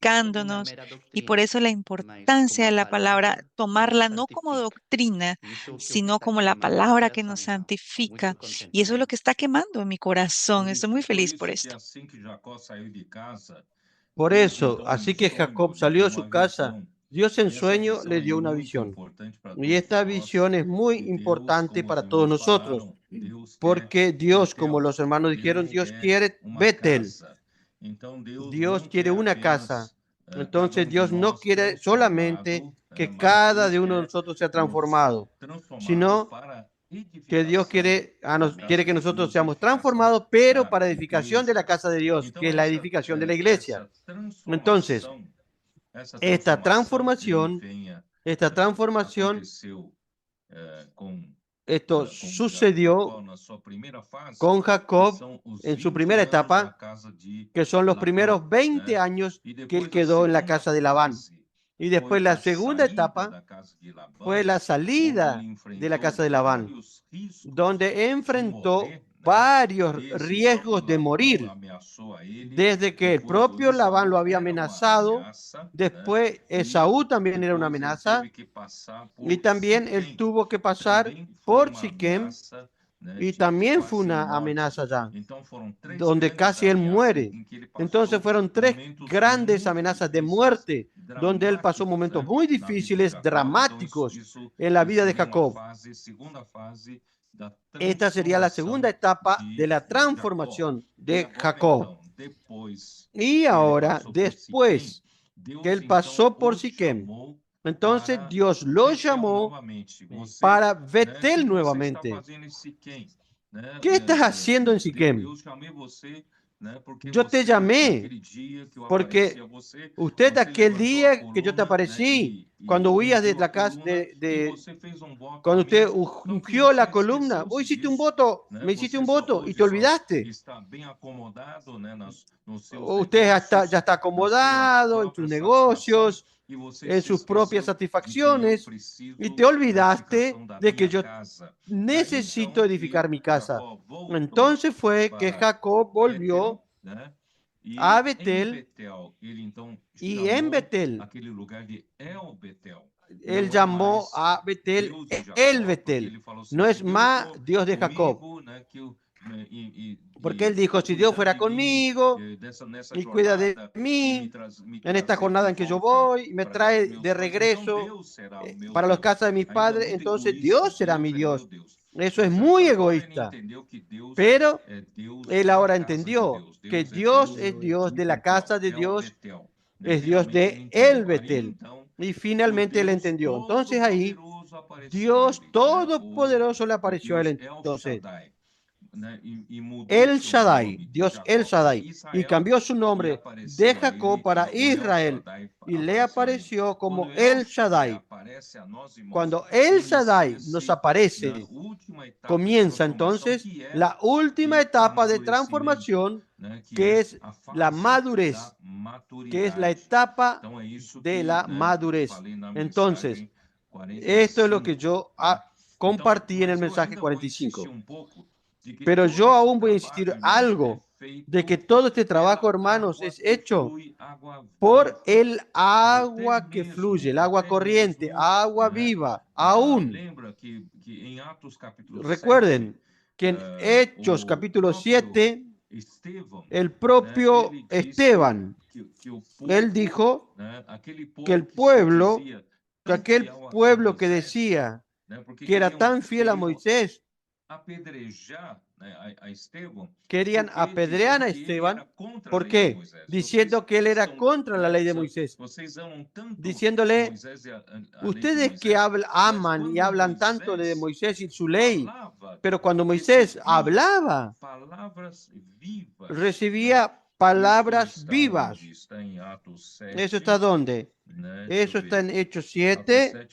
S6: não como uma
S2: santificándonos.
S6: mera
S2: Y por
S6: doutrina,
S2: eso la
S6: mas como
S2: importancia
S6: a
S2: de la palabra,
S6: palavra que nos
S2: tomarla no como
S6: santifica.
S2: doctrina,
S6: Isso é o que
S2: sino
S6: está
S2: como la
S6: queimando no
S2: palabra que nos
S6: coração, irmão.
S2: santifica.
S6: Muito contente
S2: Y eso es lo que
S6: mesmo.
S2: está quemando en mi corazón. Estoy muy
S3: Por
S2: feliz por
S3: isso que
S2: esto.
S3: assim que Jacó saiu de casa,
S4: Por
S3: Deus
S4: eso,
S3: então
S4: así
S3: em
S4: que
S3: sonho
S4: Jacob
S3: lhe
S4: salió
S3: deu
S4: de su
S3: uma
S4: casa,
S3: visão.
S4: Dios en
S3: E essa
S4: sueño
S3: visão
S4: le
S3: é
S4: dio una
S3: muito
S4: visión.
S3: importante para
S4: Y
S3: todos
S4: esta
S3: nós.
S4: visión es muy
S3: E Deus,
S4: importante
S3: como os
S4: para todos
S3: irmãos
S4: nosotros,
S3: falaram, Deus quer
S4: porque Dios, como
S3: Betel.
S4: los hermanos dijeron,
S3: Deus
S4: Dios
S3: quer
S4: quiere
S3: uma
S4: Betel.
S3: casa. Então Deus
S4: Dios
S3: não
S4: quiere
S3: quer
S4: una casa.
S3: apenas cada
S4: Entonces
S3: de
S4: Dios no
S3: nós
S4: quiere solamente
S3: transformado,
S4: que
S3: mas
S4: cada
S3: Deus
S4: de uno de
S3: quer
S4: nosotros sea
S3: nos
S4: transformado,
S3: transformado
S4: sino
S3: para
S4: que Dios
S3: edificação da
S4: quiere
S3: casa
S4: que
S3: de
S4: nosotros
S3: Deus,
S4: seamos
S3: edificação
S4: transformados, pero
S3: da
S4: para edificación de la
S3: igreja.
S4: casa de Dios, que
S3: Então
S4: es la edificación de la iglesia.
S3: essa
S4: Entonces, esta
S3: transformação ele
S4: transformación,
S3: venha
S4: esta transformación,
S3: aconteceu com
S4: esto
S3: Jacó
S4: sucedió
S3: na sua primeira fase,
S4: con
S3: que
S4: Jacob
S3: são os
S4: en su
S3: 20
S4: primera
S3: anos na
S4: etapa,
S3: casa de
S4: que son los primeros
S3: Labão,
S4: 20
S3: né?
S4: años
S3: E
S4: que él
S3: depois a
S4: quedó en la
S3: segunda
S4: casa de Labán.
S3: fase
S4: Y
S3: foi
S4: después la
S3: a
S4: segunda
S3: saída
S4: etapa
S3: da casa de
S4: fue
S3: Labão,
S4: la
S3: onde
S4: salida
S3: ele
S4: de la casa
S3: enfrentou
S4: de Labán,
S3: vários riscos
S4: donde
S3: de
S4: enfrentó
S3: morrer, né?
S4: varios
S3: Desde o próprio
S4: riesgos de
S3: Labão
S4: morir,
S3: ameaçou a ele,
S4: desde que el
S3: depois o
S4: propio Labán lo
S3: Esaú
S4: había
S3: era uma
S4: amenazado,
S3: ameaça, né?
S4: después
S3: E
S4: Esaú también era una
S3: depois ele teve
S4: amenaza,
S3: que passar
S4: y
S3: por
S4: también él
S3: Siquém,
S4: tuvo que pasar
S3: também foi
S4: por
S3: uma
S4: Siquem,
S3: ameaça, né,
S4: y
S3: de
S4: también fue
S3: quase
S4: una
S3: morte.
S4: amenaza ya,
S3: Então foram três
S4: donde
S3: grandes
S4: casi él
S3: ameaças
S4: muere.
S3: em que ele
S4: Entonces
S3: passou
S4: fueron tres
S3: momentos
S4: grandes
S3: muito
S4: amenazas de
S3: difíceis,
S4: muerte, donde él pasó
S3: dramáticos,
S4: momentos
S3: né,
S4: muy
S3: na vida de
S4: difíciles,
S3: Jacó. Então
S4: dramáticos
S3: isso
S4: en la vida de
S3: seria uma
S4: Jacob.
S3: fase, segunda fase da
S4: Esta sería la segunda
S3: transformação
S4: etapa de
S3: de
S4: la
S3: Jacó.
S4: transformación
S3: E
S4: de
S3: agora
S4: Jacob.
S3: então, depois
S4: Y
S3: que ele
S4: ahora,
S3: passou por Siquém,
S4: después que
S3: Deus
S4: él
S3: então
S4: pasó por
S3: o
S4: Siquem,
S3: chamou
S4: entonces
S3: para
S4: Dios lo
S3: Betel
S4: llamó
S3: novamente. Você,
S4: para
S3: né, o que
S4: Betel
S3: você está
S4: nuevamente.
S3: fazendo em Siquém? Né?
S4: ¿Qué estás haciendo en Siquem?
S3: Eu chamei você, né, porque
S4: Yo te
S3: você,
S4: llamé
S3: naquele dia que eu
S4: porque
S3: apareci a você,
S4: usted
S3: você
S4: aquel
S3: levantou a
S4: día que yo te
S3: coluna, né,
S4: aparecí, cuando huías de
S3: ungiu a
S4: la casa,
S3: coluna e você fez voto
S4: cuando
S3: a mim.
S4: usted
S3: Então que
S4: ungió la
S3: você
S4: columna, vos
S3: esqueceu-se
S4: hiciste un
S3: disso,
S4: voto,
S3: né?
S4: me hiciste
S3: Você
S4: un
S3: só
S4: voto y
S3: hoje
S4: te
S3: só
S4: olvidaste.
S3: está bem acomodado, né, nos seus
S4: Usted ya está
S3: negócios, na sua
S4: acomodado en sus
S3: própria satisfação,
S4: negocios,
S3: e você
S4: en
S3: se
S4: sus propias
S3: esqueceu de que eu
S4: satisfacciones, y
S3: preciso
S4: te
S3: da
S4: olvidaste
S3: edificação da
S4: de que
S3: minha
S4: yo
S3: casa. Daí
S4: necesito
S3: então
S4: edificar
S3: que
S4: mi casa.
S3: Jacó voltou
S4: Entonces fue que
S3: para
S4: Jacob volvió
S3: Betel, né?
S4: a
S3: E em
S4: Betel,
S3: Betel, ele então
S4: y en
S3: chamou
S4: Betel,
S3: aquele lugar de El Betel.
S4: él
S3: Não é
S4: llamó
S3: mais
S4: a Betel
S3: Deus de
S4: el
S3: Jacó, porque
S4: Betel.
S3: ele falou assim:
S4: No es
S3: se Deus
S4: más
S3: for
S4: Dios de Jacob,
S3: comigo, né, que eu,
S4: porque él dijo,
S3: tá
S4: si Dios
S3: cuidando
S4: fuera
S3: de mim
S4: conmigo
S3: nessa
S4: y cuida de
S3: jornada e
S4: mí
S3: me
S4: en esta
S3: trazer
S4: jornada
S3: de
S4: en que yo
S3: volta
S4: voy, y me
S3: para a casa dos
S4: trae
S3: meus
S4: de
S3: pais, então
S4: regreso
S3: Deus será o meu
S4: para las
S3: Deus.
S4: casas de mis
S3: Ainda
S4: padres,
S3: muito
S4: entonces
S3: egoísta,
S4: Dios será mi
S3: Deus é meu
S4: Dios.
S3: Deus.
S4: Eso es
S3: Mas
S4: muy
S3: agora ele
S4: egoísta.
S3: entendeu que Deus
S4: Pero
S3: é Deus
S4: él
S3: da
S4: ahora
S3: casa de
S4: entendió
S3: Deus.
S4: que
S3: Deus é
S4: Dios
S3: Deus
S4: es Dios
S3: de
S4: de la
S3: Betel,
S4: casa de
S3: El
S4: Dios,
S3: Betel.
S4: es Dios
S3: Finalmente ele
S4: de el
S3: entendeu. Ali
S4: Betel.
S3: então,
S4: Y
S3: o
S4: finalmente él
S3: Deus
S4: entendió. Entonces ahí
S3: Todo-Poderoso
S4: Dios Todopoderoso le apareció a él entonces. El Shaddai, Dios El Shaddai, y cambió su nombre de Jacob para Israel y le apareció como El Shaddai. Cuando El Shaddai nos aparece, comienza entonces la última etapa de transformación, que es la madurez, que es la etapa de la madurez. Entonces, esto es lo que yo compartí en el mensaje 45. Pero yo aún voy a insistir algo, de que todo este trabajo, hermanos, es hecho por el agua que fluye, el agua corriente, agua viva. Aún, recuerden que en Hechos capítulo 7, el propio Esteban, él dijo que el pueblo, que aquel pueblo que decía que era tan fiel a Moisés, querían apedrear a Esteban. ¿Por qué? Diciendo que él era contra la ley de Moisés. Diciéndole, ustedes que aman y hablan tanto de Moisés y su ley, pero cuando Moisés hablaba, recibía palabras vivas. ¿Eso está dónde? Eso está en Hechos 7,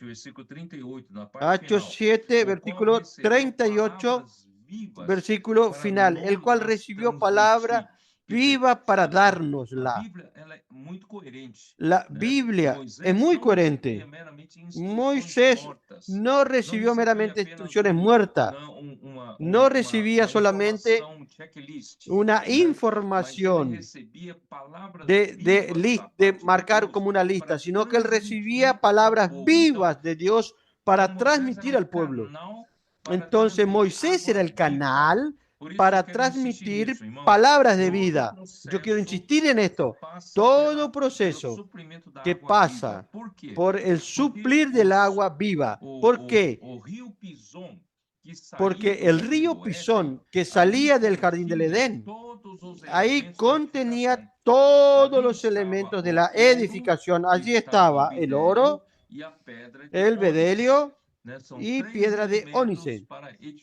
S4: Hechos 7, versículo 38, versículo final, el cual recibió palabra viva para dárnosla. La Biblia es muy coherente. Moisés no recibió meramente instrucciones muertas, no recibía solamente una información de marcar como una lista, sino que él recibía palabras vivas de Dios para transmitir al pueblo. Entonces Moisés era el canal para transmitir palabras de vida. Yo quiero insistir en esto. Todo proceso que pasa por el suplir del agua viva. ¿Por qué? Porque el río Pisón que salía del jardín del Edén, ahí contenía todos los elementos de la edificación. Allí estaba el oro, el bedelio y piedra de ónice.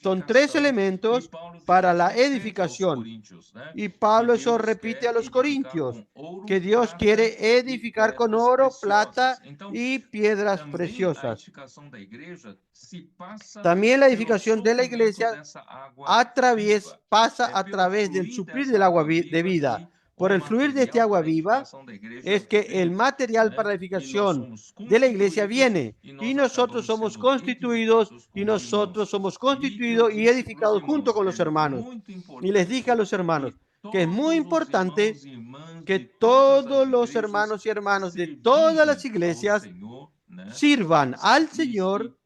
S4: Son tres elementos para la edificación. Y Pablo eso repite a los corintios, que Dios quiere edificar con oro, plata y piedras preciosas. También la edificación de la iglesia pasa a través del suplir del agua de vida. Por el fluir de este agua viva es que el material para la edificación de la iglesia viene y nosotros somos constituidos y edificados junto con los hermanos. Y les dije a los hermanos que es muy importante que todos los hermanos y hermanas de todas las iglesias sirvan al Señor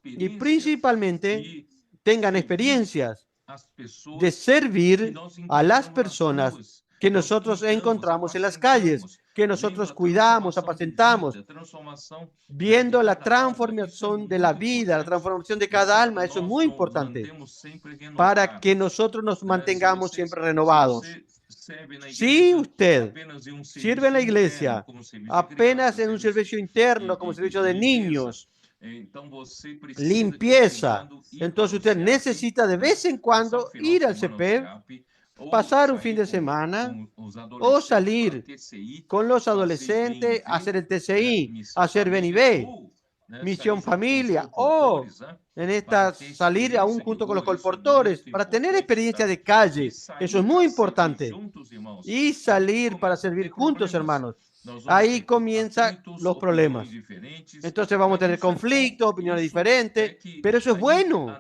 S4: y principalmente tengan experiencias de servir a las personas que nosotros encontramos en las calles, que nosotros cuidamos, apacentamos, viendo la transformación de la vida, la transformación de cada alma. Eso es muy importante para que nosotros nos mantengamos siempre renovados. Si usted sirve en la iglesia apenas en un servicio interno, como servicio de niños, limpieza, entonces usted necesita de vez en cuando ir al CP, pasar un fin de semana o salir con los adolescentes, hacer el TCI, hacer Ven y Ve, Misión Familia, o salir aún junto con los colportores para tener experiencia de calle. Eso es muy importante. Y salir para servir juntos, hermanos. Ahí comienzan los problemas. Entonces vamos a tener conflictos, opiniones diferentes, pero eso es bueno,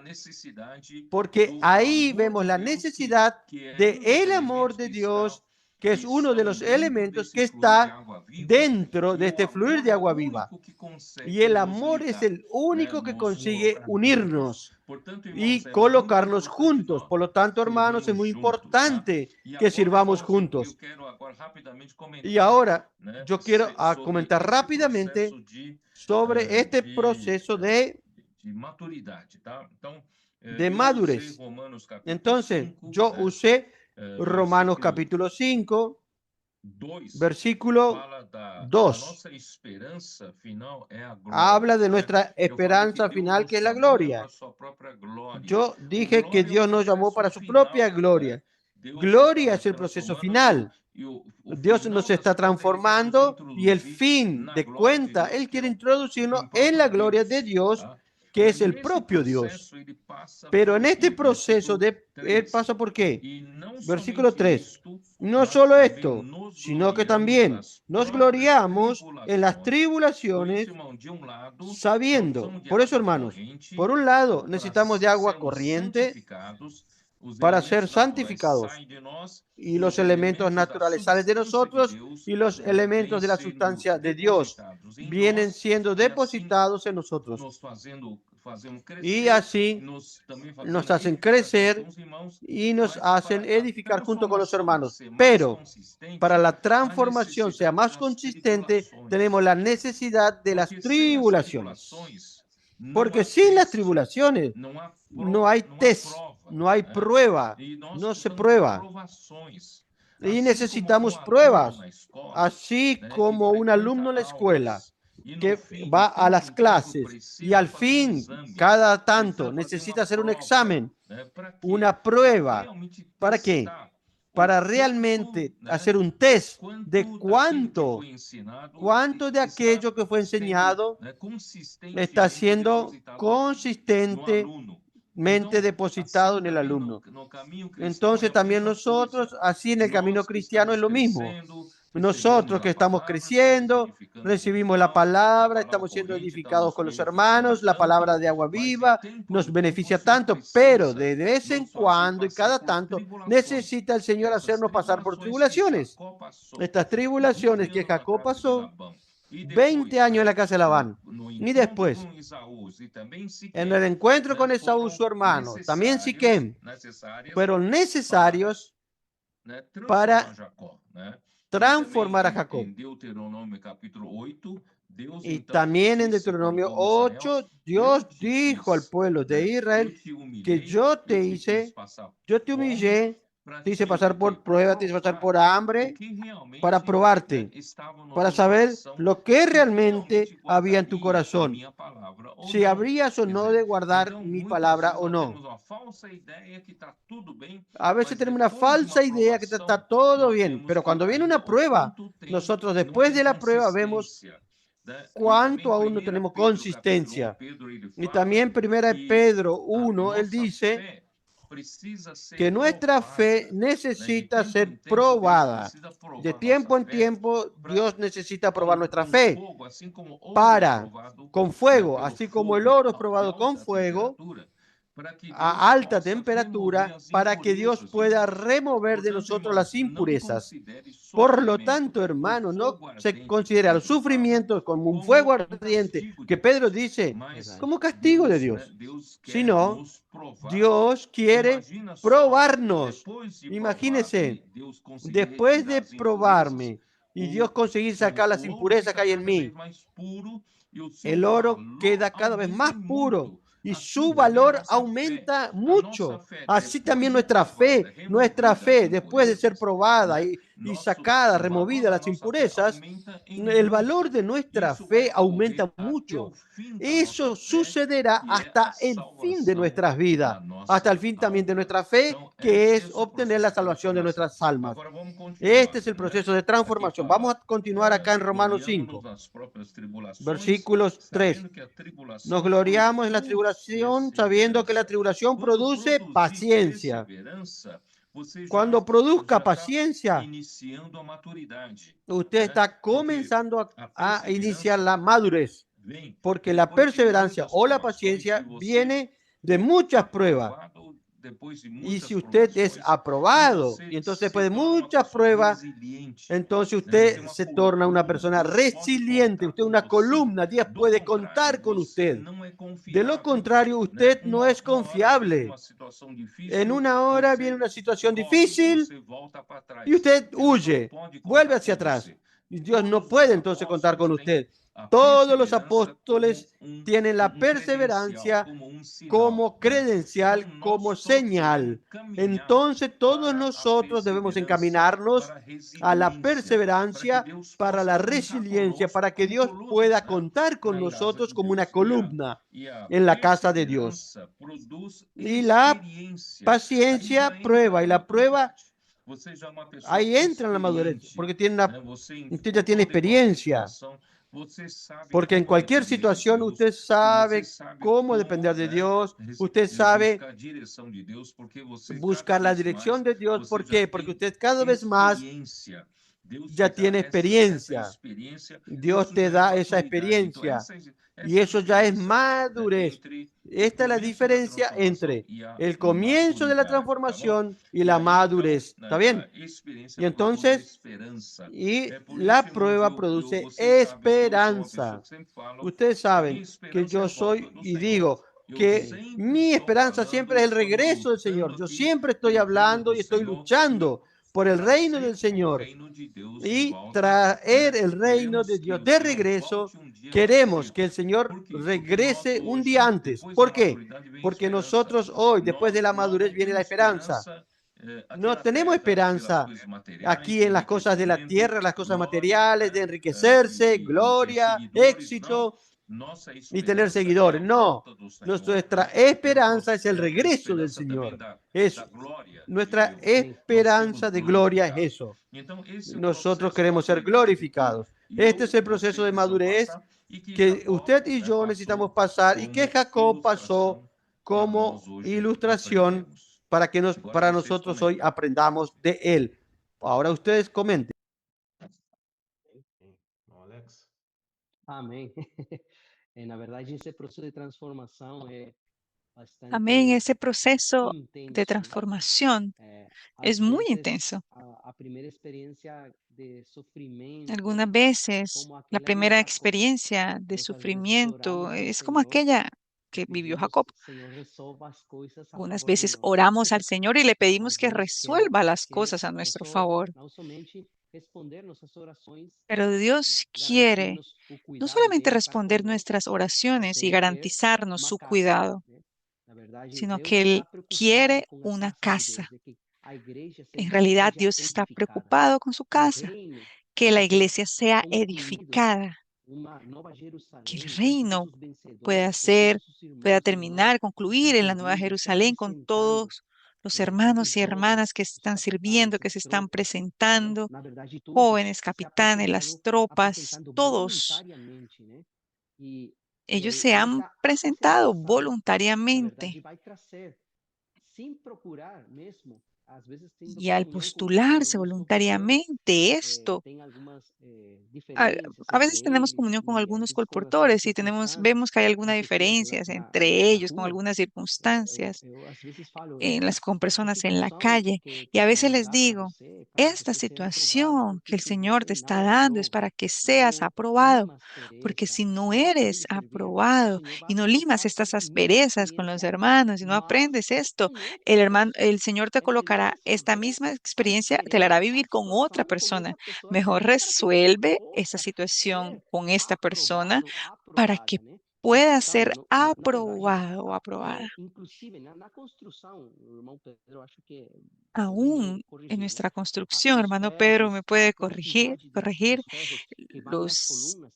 S4: porque ahí vemos la necesidad del amor de Dios, que es uno de los elementos que está dentro de este fluir de agua viva. Y el amor es el único que consigue unirnos y colocarnos juntos. Por lo tanto, hermanos, es muy importante que sirvamos juntos. Y ahora yo quiero comentar rápidamente sobre este proceso de madurez. Entonces, yo usé Romanos capítulo 5 versículo 2, habla de nuestra esperanza final, que es la gloria. Yo dije que Dios nos llamó para su propia gloria. Gloria es el proceso final. Dios nos está transformando y el fin de cuenta, Él quiere introducirnos en la gloria de Dios, que es el propio Dios. Pero en este proceso Él pasa por qué. Versículo 3. No solo esto, sino que también nos gloriamos en las tribulaciones, sabiendo. Por eso, hermanos, por un lado necesitamos de agua corriente para ser santificados, y los elementos naturales salen de nosotros, y los elementos de la sustancia de Dios vienen siendo depositados en nosotros. Y así nos hacen crecer y nos hacen edificar junto con los hermanos. Pero para la transformación sea más consistente, tenemos la necesidad de las tribulaciones. Porque sin las tribulaciones no hay test, no hay prueba, no se prueba. Y necesitamos pruebas, así como un alumno en la escuela que va a las clases y al fin, cada tanto, necesita hacer un examen, una prueba. ¿Para qué? Para realmente hacer un test de cuánto de aquello que fue enseñado está siendo consistentemente depositado en el alumno. Entonces también nosotros, así en el camino cristiano es lo mismo. Nosotros que estamos creciendo, recibimos la palabra, estamos siendo edificados con los hermanos, la palabra de agua viva nos beneficia tanto, pero de vez en cuando y cada tanto necesita el Señor hacernos pasar por tribulaciones. Estas tribulaciones que Jacob pasó 20 años en la casa de Labán, y después en el encuentro con Esaú, su hermano, también Siquem, fueron necesarios para transformar a Jacob. Y también en Deuteronomio 8, Dios dijo al pueblo de Israel que yo te humillé, te hice pasar por prueba, te hice pasar por hambre, para probarte, para saber lo que realmente había en tu corazón, si habrías o no de guardar mi palabra o no. A veces tenemos una falsa idea que está todo bien, pero cuando viene una prueba, nosotros después de la prueba vemos cuánto aún no tenemos consistencia. Y también primera de Pedro 1, él dice que nuestra fe necesita ser probada. De tiempo en tiempo, Dios necesita probar nuestra fe con fuego, así como el oro es probado con fuego a alta temperatura, para que Dios pueda remover de nosotros las impurezas. Por lo tanto, hermano, no se considera los sufrimientos como un fuego ardiente, que Pedro dice, como castigo de Dios, sino Dios quiere probarnos. Imagínense, después de probarme y Dios conseguir sacar las impurezas que hay en mí, el oro queda cada vez más puro y su valor aumenta mucho. Así también nuestra fe, después de ser probada y sacada, removida las impurezas, el valor de nuestra fe aumenta mucho. Eso sucederá hasta el fin de nuestras vidas, hasta el fin también de nuestra fe, que es obtener la salvación de nuestras almas. Este es el proceso de transformación. Vamos a continuar acá en Romanos 5, versículos 3. Nos gloriamos en la tribulación, sabiendo que la tribulación produce paciencia. Cuando produzca paciencia, usted está comenzando a iniciar la madurez, porque la perseverancia o la paciencia viene de muchas pruebas. Y si usted es aprobado, y entonces después de muchas pruebas, entonces usted se torna una persona resiliente, usted una columna, Dios puede contar con usted. De lo contrario, usted no es confiable. En una hora viene una situación difícil y usted huye, vuelve hacia atrás. Dios no puede entonces contar con usted. Todos los apóstoles tienen la perseverancia como credencial, como señal. Entonces todos nosotros debemos encaminarnos a la perseverancia para la resiliencia, para que Dios pueda contar con nosotros como una columna en la casa de Dios. Y la paciencia prueba, y la prueba ahí entra en la madurez, porque usted ya tiene experiencia. Porque en cualquier situación usted sabe cómo depender de Dios, usted sabe buscar la dirección de Dios. ¿Por qué? Porque usted cada vez más ya tiene experiencia. Dios te da esa experiencia y eso ya es madurez. Esta es la diferencia entre el comienzo de la transformación y la madurez. ¿Está bien? Y entonces, la prueba produce esperanza. Ustedes saben que yo soy y digo que mi esperanza siempre es el regreso del Señor. Yo siempre estoy hablando y estoy luchando por el reino del Señor y traer el reino de Dios de regreso. Queremos que el Señor regrese un día antes. ¿Por qué? Porque nosotros hoy, después de la madurez, viene la esperanza. No tenemos esperanza aquí en las cosas de la tierra, las cosas materiales, de enriquecerse, gloria, éxito y tener seguidores. No, nuestra esperanza es el regreso del Señor. Eso. Nuestra esperanza de gloria es eso. Nosotros queremos ser glorificados. Este es el proceso de madurez que usted y yo necesitamos pasar y que Jacob pasó como ilustración para que para nosotros hoy aprendamos de él. Ahora ustedes comenten.
S1: Alex.
S5: Amém. Na verdade, esse processo de transformação é bastante
S2: Amén. Ese proceso de
S5: intenso, né?
S2: transformación es
S5: Às
S2: muy
S5: vezes,
S2: intenso.
S5: a primeira experiência de sofrimento,
S2: Algunas veces
S5: como
S2: la
S5: aquela de
S2: primera
S5: Jacó,
S2: experiencia de
S5: nós às vezes
S2: sufrimiento
S5: oramos ao
S2: es como
S5: Senhor
S2: aquella que
S5: e
S2: vivió
S5: pedimos,
S2: Jacob.
S5: Senhor, resolva as coisas a
S2: Algunas
S5: favor de
S2: veces
S5: nós.
S2: oramos al Señor y le pedimos
S5: Mas
S2: que
S5: Deus
S2: resuelva las
S5: quer
S2: cosas a nuestro favor.
S5: não somente responder nossas orações,
S2: Pero Dios quiere
S5: garantir-nos o
S2: no
S5: cuidado
S2: solamente
S5: dele para
S2: responder
S5: conosco,
S2: nuestras
S5: mas
S2: oraciones y
S5: Ele quer
S2: garantizarnos
S5: uma
S2: su
S5: casa,
S2: cuidado,
S5: né? Na verdade,
S2: sino
S5: Deus
S2: que
S5: está
S2: Él
S5: preocupado
S2: quiere
S5: com a
S2: una
S5: casa de
S2: casa.
S5: Deus, de que a igreja
S2: En realidad,
S5: seja
S2: Dios está
S5: edificada,
S2: preocupado con su
S5: que o
S2: casa,
S5: reino
S2: que la
S5: seja
S2: iglesia sea
S5: concluído,
S2: edificada,
S5: uma nova
S2: que el
S5: Jerusalém, com
S2: reino
S5: todos os vencedores,
S2: pueda
S5: com
S2: ser,
S5: todos os irmãos
S2: pueda
S5: e irmãs
S2: terminar, concluir en la Nueva
S5: servindo, se
S2: Jerusalén con
S5: apresentando,
S2: todos los hermanos y
S5: tanto jovens,
S2: hermanas que
S5: os
S2: están sirviendo, que
S5: capitães,
S2: se
S5: as
S2: están
S5: tropas, né?
S2: presentando,
S5: Na verdade, todos
S2: jóvenes,
S5: se
S2: capitanes, las tropas,
S5: apresentando
S2: todos
S5: voluntariamente, né? E
S2: ellos se han
S5: essa
S2: presentado
S5: apresentação, na
S2: voluntariamente
S5: verdade, vai trazer, sem procurar mesmo, às vezes tendo
S2: y al
S5: comunhão com
S2: postularse
S5: alguns colportores,
S2: voluntariamente esto,
S5: tem algumas
S2: a,
S5: diferenças
S2: a
S5: entre
S2: veces tenemos
S5: eles
S2: comunión con
S5: e às
S2: algunos
S5: vezes com algumas
S2: colportores y
S5: circunstâncias.
S2: vemos que hay algunas
S5: Porque, por exemplo,
S2: diferencias entre
S5: na
S2: ellos, con
S5: rua,
S2: algunas circunstancias,
S5: eu às vezes falo,
S2: con
S5: essa
S2: personas en la
S5: situação
S2: calle. Y
S5: que
S2: a
S5: o
S2: veces
S5: Senhor
S2: les
S5: dá para
S2: digo,
S5: você, para que
S2: esta
S5: você seja aprovado,
S2: situación que
S5: porque
S2: el
S5: se
S2: Señor te
S5: você
S2: está
S5: não é
S2: dando es
S5: aprovo,
S2: para que seas
S5: não
S2: aprobado,
S5: lima
S2: porque
S5: aspereza,
S2: si no
S5: não
S2: eres
S5: aprende a servir, o
S2: aprobado
S5: Senhor vai
S2: y no limas
S5: colocar
S2: estas
S5: essa mesma
S2: asperezas con los
S5: experiência,
S2: hermanos y no
S5: mas
S2: aprendes esto,
S5: com outra pessoa.
S2: el Señor te
S5: É melhor
S2: colocará esta
S5: resolver
S2: misma
S5: a
S2: experiencia, te la hará
S5: aspereza, a
S2: vivir con otra
S5: situação com
S2: persona.
S5: essa pessoa
S2: Mejor
S5: certa para que você
S2: resuelve esa
S5: possa
S2: situación
S5: ser
S2: con esta persona
S5: aprovado,
S2: para que
S5: aprovada, né?
S2: pueda
S5: Sabe,
S2: ser
S5: na verdade,
S2: aprobado o aprobada.
S5: inclusive na construção, o irmão Pedro, eu acho que pode me
S2: Aún en
S5: corrigir, né?
S2: nuestra construcción,
S5: Os
S2: hermano Pedro me
S5: ferros, a
S2: puede
S5: quantidade
S2: corregir
S5: dos ferros que vai nas
S2: los
S5: colunas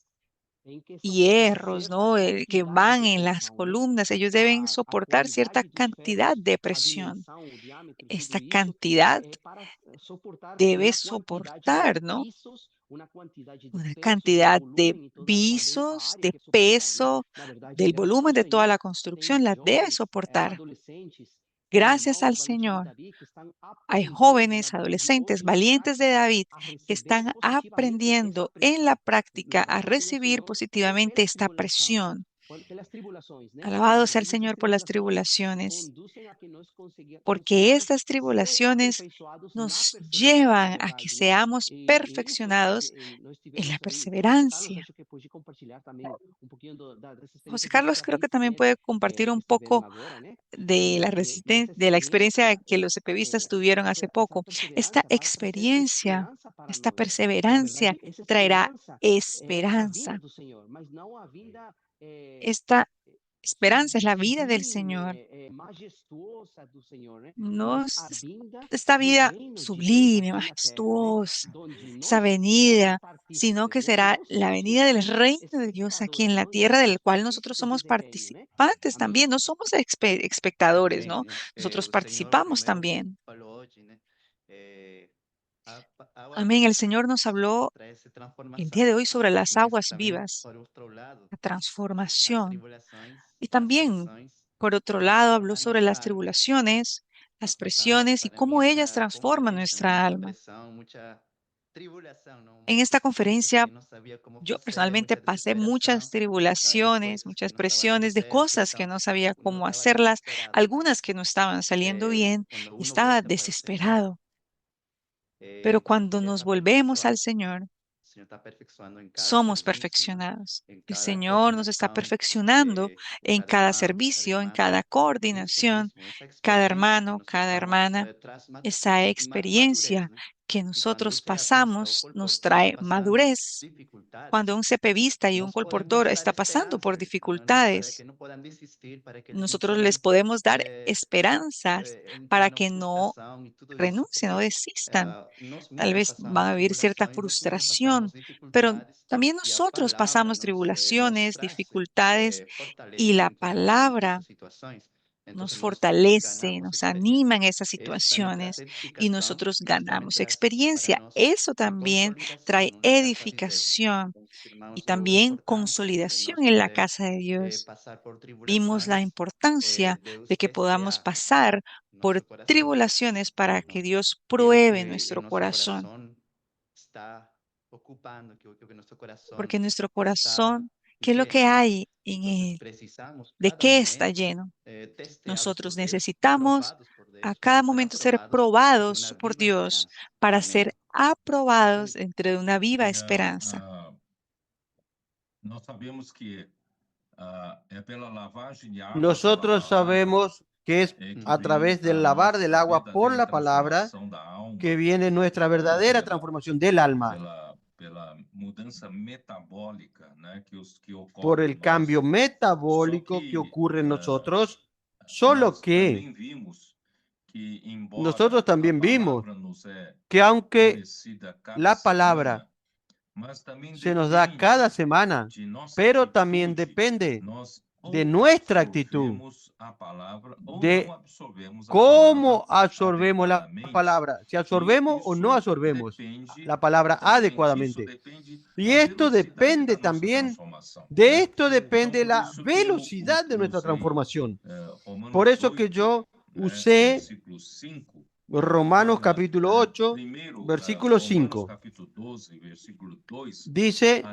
S5: em questão de uma
S2: hierros,
S5: certa
S2: ¿no? Que
S5: quantidade
S2: van
S5: de
S2: en las
S5: pressão, né?
S2: columnas, ellos deben
S5: A
S2: soportar cierta
S5: qualidade dos
S2: cantidad
S5: ferros,
S2: de
S5: a
S2: presión.
S5: dimensão, o diâmetro, tudo
S2: Esta
S5: isso
S2: cantidad
S5: é para suportar
S2: debe
S5: uma quantidade de
S2: soportar, ¿no?
S5: pisos, uma quantidade de
S2: Una
S5: pesos, de
S2: cantidad de
S5: volumen e toda também a
S2: pisos,
S5: área
S2: de
S5: que é suportada, né?
S2: peso,
S5: Na verdade,
S2: del
S5: graças
S2: volumen
S5: ao
S2: de toda
S5: Senhor,
S2: la
S5: tem
S2: construcción, las debe
S5: jovens,
S2: soportar.
S5: adolescentes, como o
S2: Gracias
S5: irmão
S2: al
S5: Valente de
S2: Señor.
S5: Davi, que estão
S2: Hay
S5: aprendendo, na
S2: jóvenes,
S5: verdade,
S2: adolescentes,
S5: hoje na
S2: valientes de
S5: prática,
S2: David
S5: a
S2: que
S5: receber
S2: están
S5: positivamente essa
S2: aprendiendo en
S5: pressão.
S2: la práctica a
S5: Louvado seja o
S2: recibir
S5: Senhor por
S2: positivamente
S5: essa
S2: esta
S5: estimulação.
S2: presión. Alabado sea el Señor por las tribulaciones, porque estas tribulaciones nos llevan a que seamos perfeccionados en la perseverancia. José Carlos creo que también puede compartir un poco de la experiencia que los EPVistas tuvieron hace poco. Esta experiencia, esta perseverancia traerá esperanza. Esta esperanza es la vida del Señor. No es esta vida sublime, majestuosa, esa venida, sino que será la venida del reino de Dios aquí en la tierra, del cual nosotros somos participantes también. No somos espectadores, ¿no? Nosotros participamos también. Amén. El Señor nos habló el día de hoy sobre las aguas vivas, la transformación. Y también, por otro lado, habló sobre las tribulaciones, las presiones y cómo ellas transforman nuestra alma. En esta conferencia, yo personalmente pasé muchas tribulaciones, muchas presiones de cosas que no sabía cómo hacerlas, algunas que no estaban saliendo bien, y estaba desesperado. Pero cuando nos volvemos al Señor, somos perfeccionados. El Señor nos está perfeccionando en cada servicio, en cada coordinación, cada hermano, cada hermana. Esa experiencia que nosotros pasamos nos trae madurez. Cuando un CPVista y un colportor está pasando por dificultades, nosotros les podemos dar esperanzas para que no renuncien, no desistan. Tal vez van a vivir cierta frustración, pero también nosotros pasamos tribulaciones, dificultades, y la palabra nos fortalece, nos anima en esas situaciones y nosotros ganamos experiencia. Eso también trae edificación y también consolidación en la casa de Dios. Vimos la importancia de que podamos pasar por tribulaciones para que Dios pruebe nuestro corazón. Porque nuestro corazón, ¿qué es lo que hay en él? ¿De qué está lleno? Nosotros necesitamos a cada momento ser probados por Dios para ser aprobados dentro de una viva esperanza.
S4: Nosotros sabemos que es a través del lavar del agua por la palabra que viene nuestra verdadera transformación del alma. Por el cambio metabólico que ocurre en nosotros, solo que nosotros también vimos que aunque la palabra se nos da cada semana, pero también depende de nuestra actitud, de cómo absorbemos la palabra, si absorbemos o no absorbemos la palabra adecuadamente. Y esto depende también, de esto depende la velocidad de nuestra transformación. Por eso que yo usé Romanos capítulo 8, versículo 5. Dice,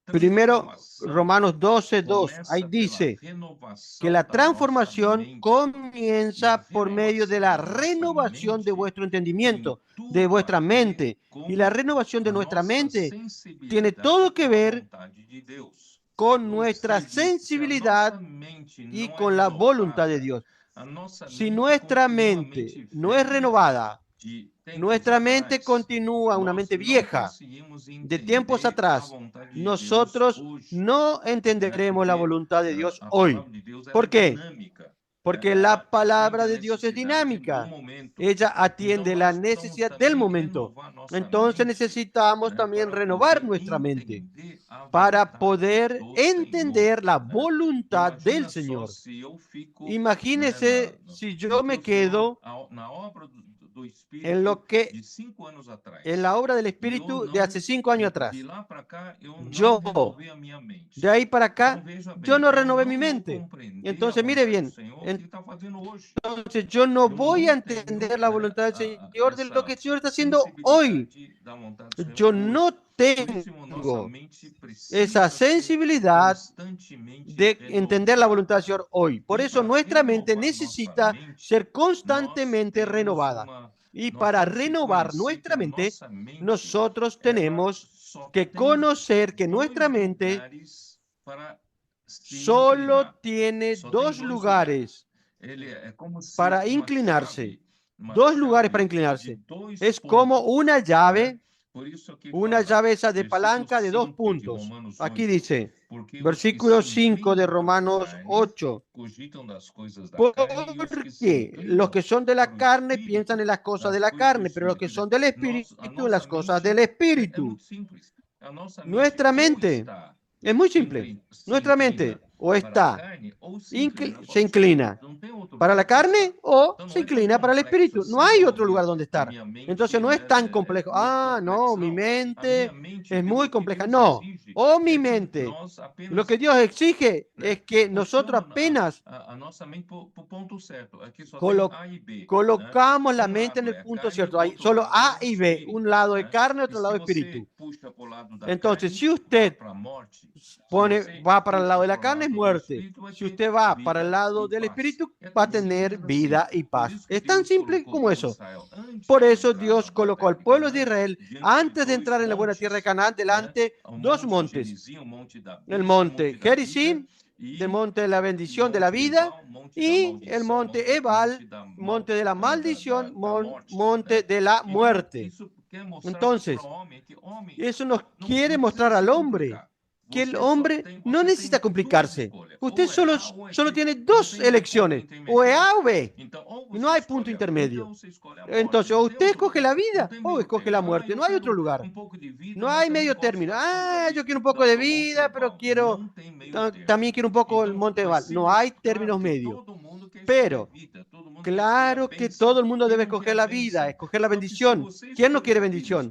S4: primero Romanos 12, 2. Ahí dice que la transformación comienza por medio de la renovación de vuestro entendimiento, de vuestra mente. Y la renovación de nuestra mente tiene todo que ver con nuestra sensibilidad y con la voluntad de Dios. Si nuestra mente no es renovada, nuestra mente continúa una mente vieja de tiempos atrás, nosotros no entenderemos la voluntad de Dios hoy. ¿Por qué? Porque la palabra de Dios es dinámica. Ella atiende la necesidad del momento. Entonces necesitamos también renovar nuestra mente para poder entender la voluntad del Señor. Imagínese si yo me quedo en lo que en la obra del Espíritu de hace 5 años atrás. Yo, de ahí para acá, yo no renové mi mente. Entonces, mire bien, entonces yo no voy a entender la voluntad del Señor de lo que el Señor está haciendo hoy. Yo no tengo esa sensibilidad de entender la voluntad del Señor hoy. Por eso nuestra mente necesita ser constantemente renovada. Y para renovar nuestra mente, nosotros tenemos que conocer que nuestra mente solo tiene dos lugares para inclinarse. Dos lugares para inclinarse. Es como una llave esa de palanca de 2 puntos. Aquí dice, versículo 5 de Romanos 8. Porque los que son de la carne piensan en las cosas de la carne, pero los que son del Espíritu en las cosas del Espíritu. Nuestra mente es muy simple. Nuestra mente o se inclina para la carne o se inclina para el espíritu. No hay otro lugar donde estar. Entonces no es tan complejo. No, mi mente es muy compleja. No, mi mente. Lo que Dios exige es que nosotros apenas colocamos la mente en el punto cierto. Hay solo A y B, un lado de carne, otro lado de espíritu. Entonces, si usted va para el lado de la carne, es muerte. Si usted va para el lado del espíritu, va a tener vida y paz. Es tan simple como eso. Por eso Dios colocó al pueblo de Israel, antes de entrar en la buena tierra de Canaán, delante dos montes. El monte Gerizim, el monte de la bendición de la vida, y el monte Ebal, monte de la maldición, monte de la muerte. Entonces, eso nos quiere mostrar al hombre que el hombre no necesita complicarse. Usted solo tiene dos elecciones, o es A o B, y no hay punto intermedio. Entonces, o usted escoge la vida o escoge la muerte. No hay otro lugar. No hay medio término. Yo quiero un poco de vida, pero también quiero un poco el monte Ebal. No hay términos medios. Pero claro que todo el mundo debe escoger la vida, escoger la bendición. ¿Quién no quiere bendición?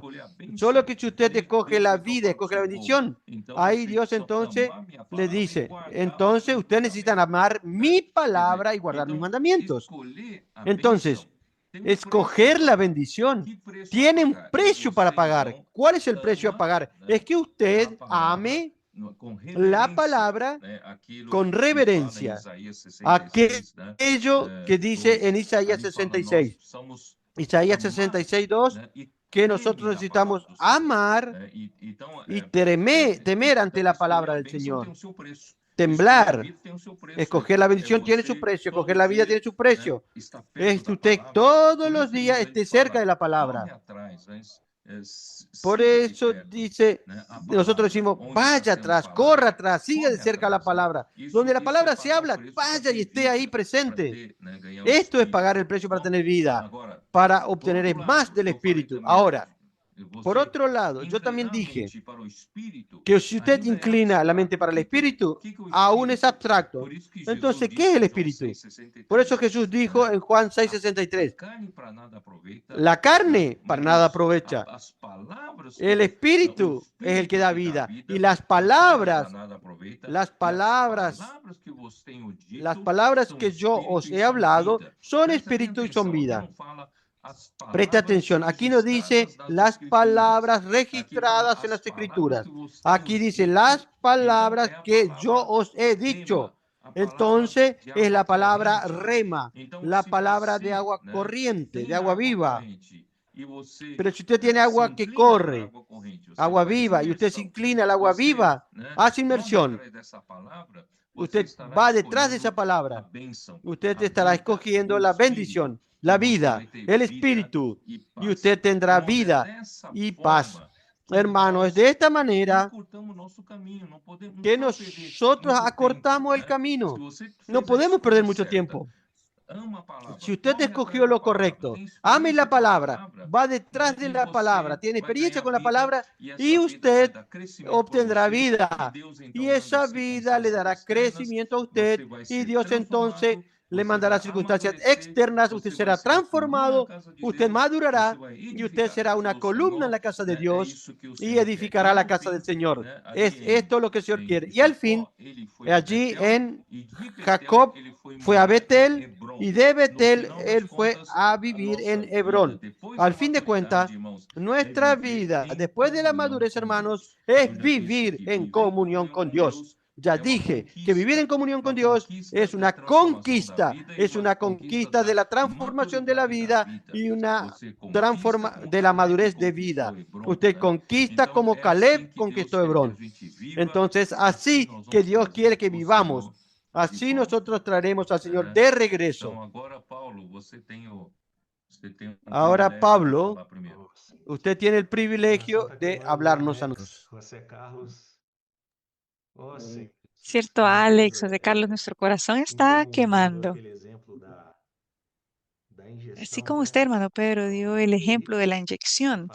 S4: Solo que si usted escoge la vida, escoge la bendición, ahí Dios entonces le dice, entonces ustedes necesitan amar mi palabra y guardar mis mandamientos. Entonces, escoger la bendición tiene un precio para pagar. ¿Cuál es el precio a pagar? Es que usted ame la palabra con reverencia. Aquello que dice en Isaías 66. Isaías 66, 2, que nosotros necesitamos amar y temer ante la palabra del Señor. Temblar. Escoger la bendición tiene su precio, escoger la vida tiene su precio. Es que usted todos los días esté cerca de la palabra. Por eso dice, nosotros decimos, vaya atrás, corra atrás, siga de cerca la palabra. Donde la palabra se habla, vaya y esté ahí presente. Esto es pagar el precio para tener vida, para obtener más del Espíritu. Ahora, por otro lado, yo también dije que si usted inclina la mente para el Espíritu, aún es abstracto. Entonces, ¿qué es el Espíritu? Por eso Jesús dijo en Juan 6:63, la carne para nada aprovecha. El Espíritu es el que da vida. Y las palabras que yo os he hablado son Espíritu y son vida. Preste atención, aquí no dice las palabras registradas en las Escrituras. Aquí dice las palabras que yo os he dicho. Entonces es la palabra rema, la palabra de agua corriente, de agua viva. Pero si usted tiene agua que corre, agua viva, y usted se inclina al agua viva, hace inmersión. Usted va detrás de esa palabra. Usted estará escogiendo la bendición, la vida, el Espíritu, y usted tendrá vida y paz. Hermanos, es de esta manera que nosotros acortamos el camino. No podemos perder mucho tiempo. Si usted escogió lo correcto, ame la palabra, va detrás de la palabra, tiene experiencia con la palabra y usted obtendrá vida. Y esa vida le dará crecimiento a usted y Dios entonces le mandará circunstancias externas, usted será transformado, usted madurará y usted será una columna en la casa de Dios y edificará la casa del Señor. Es esto lo que el Señor quiere. Y al fin, allí en Jacob fue a Betel y de Betel él fue a vivir en Hebrón. Al fin de cuentas, Nuestra vida, después de la madurez, hermanos, es vivir en comunión con Dios. Ya dije que vivir en comunión con Dios es una conquista de la transformación de la vida y una transforma de la madurez de vida. Usted conquista como Caleb conquistó Hebrón. Entonces, así que Dios quiere que vivamos. Así nosotros traeremos al Señor de regreso. Ahora, Pablo, usted tiene el privilegio de hablarnos a nosotros.
S1: José Carlos. Oh, Senhor.
S2: Cierto, Alex, José Carlos, nuestro corazón está quemando. Así como usted, hermano Pedro, dio el ejemplo de la inyección,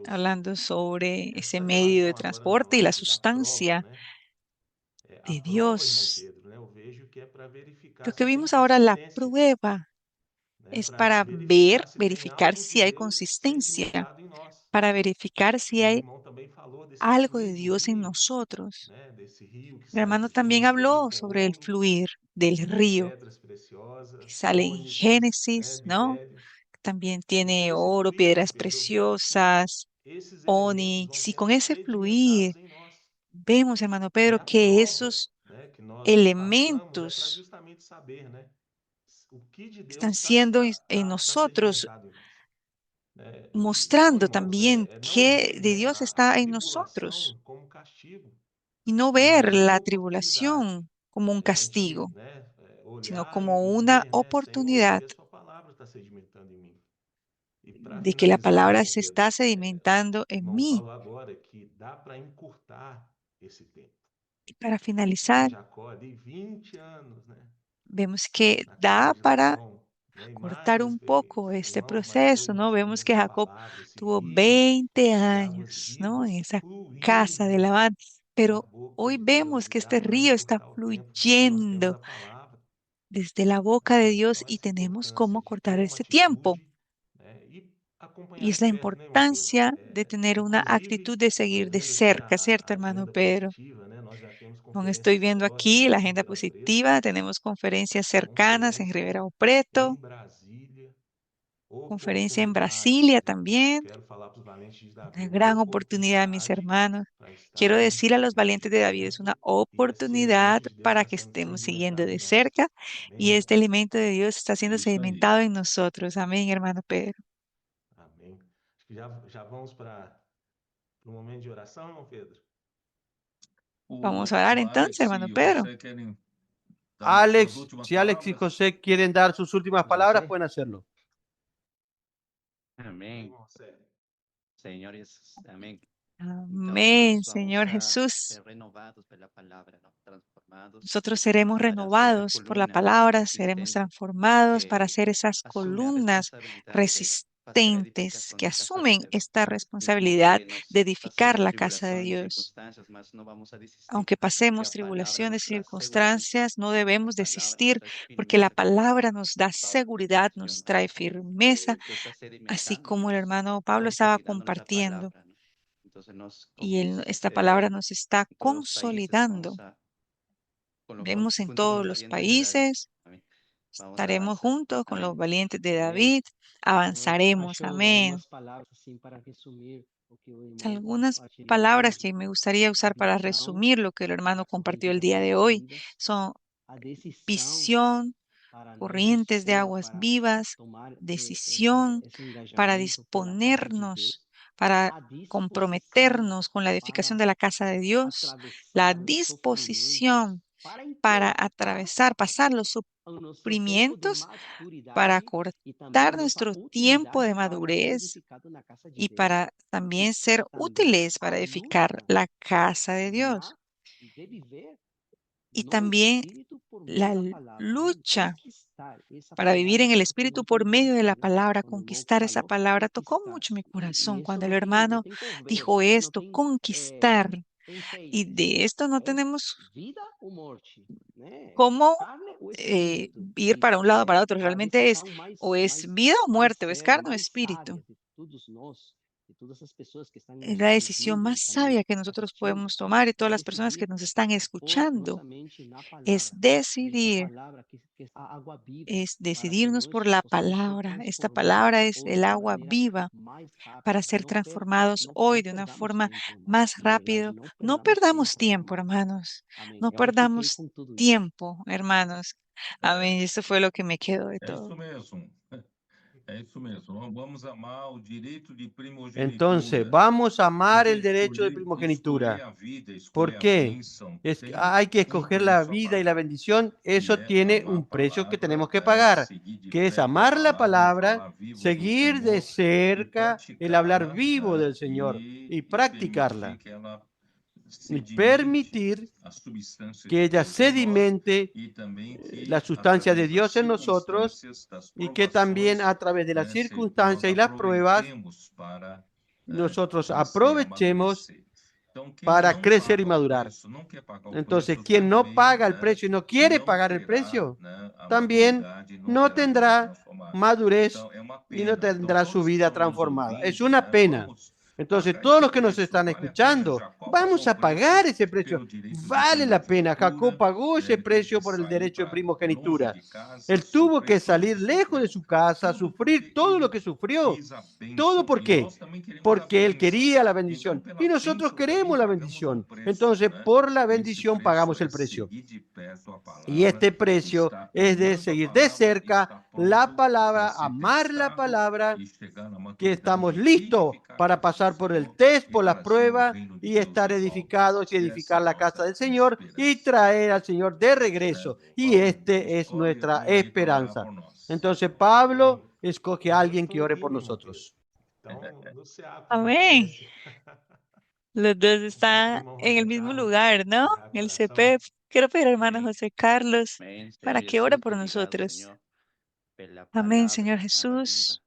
S2: hablando sobre ese medio de transporte y la sustancia de Dios. Lo que vimos ahora, la prueba, es para verificar si hay consistencia, para verificar si hay algo de Dios en nosotros. El hermano también habló sobre el fluir del río que sale en Génesis, ¿no? También tiene oro, piedras preciosas, onix, y con ese fluir vemos, hermano Pedro, que esos elementos están siendo en nosotros, mostrando también que de Dios está en nosotros y no ver la tribulación como un castigo, sino como una oportunidad de que la palabra se está sedimentando en mí. Y para finalizar, vemos que da para cortar un poco este proceso, ¿no? Vemos que Jacob tuvo 20 años, ¿no? En esa casa de Labán, pero hoy vemos que este río está fluyendo desde la boca de Dios y tenemos cómo cortar este tiempo. Y es la importancia de tener una actitud de seguir de cerca, ¿cierto, hermano Pedro? Como estoy viendo aquí la agenda positiva, tenemos conferencias cercanas en Ribeirão Preto, conferencia en Brasilia también. Una gran oportunidad, mis hermanos. Quiero decir a los valientes de David, es una oportunidad para que estemos siguiendo de cerca y este alimento de Dios está siendo sedimentado en nosotros. Amén, hermano Pedro.
S1: Amém. Já vamos para o momento de oração, irmão Pedro?
S2: Vamos a orar entonces, hermano Pedro.
S4: Alex, si Alex y José quieren dar sus últimas palabras, pueden hacerlo.
S6: Amén. Señores, amén.
S2: Amén, Señor Jesús. Nosotros seremos renovados por la palabra, seremos transformados para ser esas columnas resistentes que asumen esta responsabilidad de edificar la casa de Dios. Aunque pasemos tribulaciones y circunstancias, no debemos desistir porque la palabra nos da seguridad, nos trae firmeza, así como el hermano Pablo estaba compartiendo. Y esta palabra nos está consolidando. Vemos en todos los países, estaremos juntos con los valientes de David, avanzaremos. Amén. Algunas palabras que me gustaría usar para resumir lo que el hermano compartió el día de hoy son visión, corrientes de aguas vivas, decisión para disponernos, para comprometernos con la edificación de la casa de Dios, la disposición para atravesar, pasar los sufrimientos, para cortar nuestro tiempo de madurez y para también ser útiles para edificar la casa de Dios. Y también la lucha para vivir en el Espíritu por medio de la palabra, conquistar esa palabra. Tocó mucho mi corazón cuando el hermano dijo esto, conquistar. Y de esto no tenemos cómo ir para un lado o para otro. Realmente es o es vida o muerte, o es carne o espíritu. Es la decisión más sabia que nosotros podemos tomar y todas las personas que nos están escuchando es decidirnos por la palabra. Esta palabra es el agua viva para ser transformados hoy de una forma más rápida. No perdamos tiempo, hermanos. No perdamos tiempo, hermanos. Amén. Eso fue lo que me quedó de todo.
S4: Entonces, vamos a amar el derecho de primogenitura. ¿Por qué? Hay que escoger la vida y la bendición. Eso tiene un precio que tenemos que pagar, que es amar la palabra, seguir de cerca el hablar vivo del Señor y practicarla. Y permitir que ella sedimente la sustancia de Dios en nosotros y que también a través de las circunstancias y las pruebas nosotros aprovechemos para crecer y madurar. Entonces, quien no paga el precio y no quiere pagar el precio, también no tendrá madurez y no tendrá su vida transformada. Es una pena. Entonces, todos los que nos están escuchando, vamos a pagar ese precio. Vale la pena. Jacob pagó ese precio por el derecho de primogenitura. Él tuvo que salir lejos de su casa, sufrir todo lo que sufrió. ¿Todo por qué? Porque él quería la bendición. Y nosotros queremos la bendición. Entonces, por la bendición pagamos el precio. Y este precio es de seguir de cerca la palabra, amar la palabra, que estamos listos para pasar por el test, por las pruebas y estar edificados y edificar la casa del Señor y traer al Señor de regreso. Y este es nuestra esperanza. Entonces Pablo escoge a alguien que ore por nosotros.
S2: Amén. Los dos están en el mismo lugar, ¿no? El CP. Quiero pedir al hermano José Carlos para que ore por nosotros. Amén, Señor Jesús.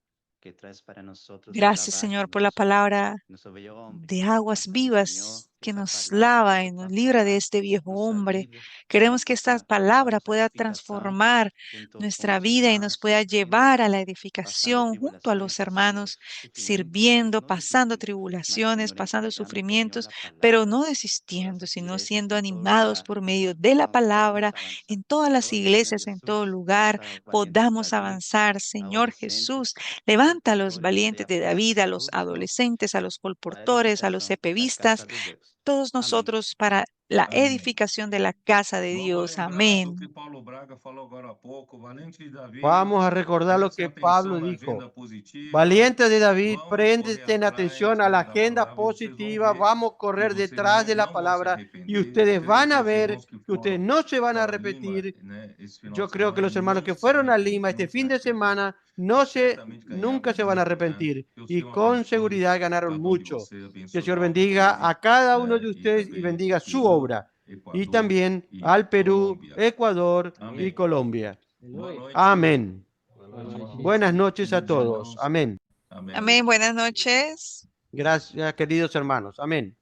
S2: Gracias, Señor, por la palabra de aguas vivas que nos lava y nos libra de este viejo hombre. Queremos que esta palabra pueda transformar nuestra vida y nos pueda llevar a la edificación junto a los hermanos, sirviendo, pasando tribulaciones, pasando sufrimientos, pero no desistiendo, sino siendo animados por medio de la palabra en todas las iglesias, en todo lugar, podamos avanzar. Señor Jesús, levanta a los valientes de David, a los adolescentes, a los colportores, a los cepevistas, todos nosotros para la edificación de la casa de Dios. Amén.
S4: Vamos a recordar lo que Pablo dijo. Valiente de David, presten atención a la agenda positiva. Vamos a correr detrás de la palabra y ustedes van a ver que ustedes no se van a repetir. Yo creo que los hermanos que fueron a Lima este fin de semana nunca se van a arrepentir y con seguridad ganaron mucho. Que el Señor bendiga a cada uno de ustedes y bendiga su obra. Y también al Perú, Ecuador y Colombia. Amén. Buenas noches a todos. Amén.
S2: Amén. Buenas noches.
S4: Gracias, queridos hermanos. Amén.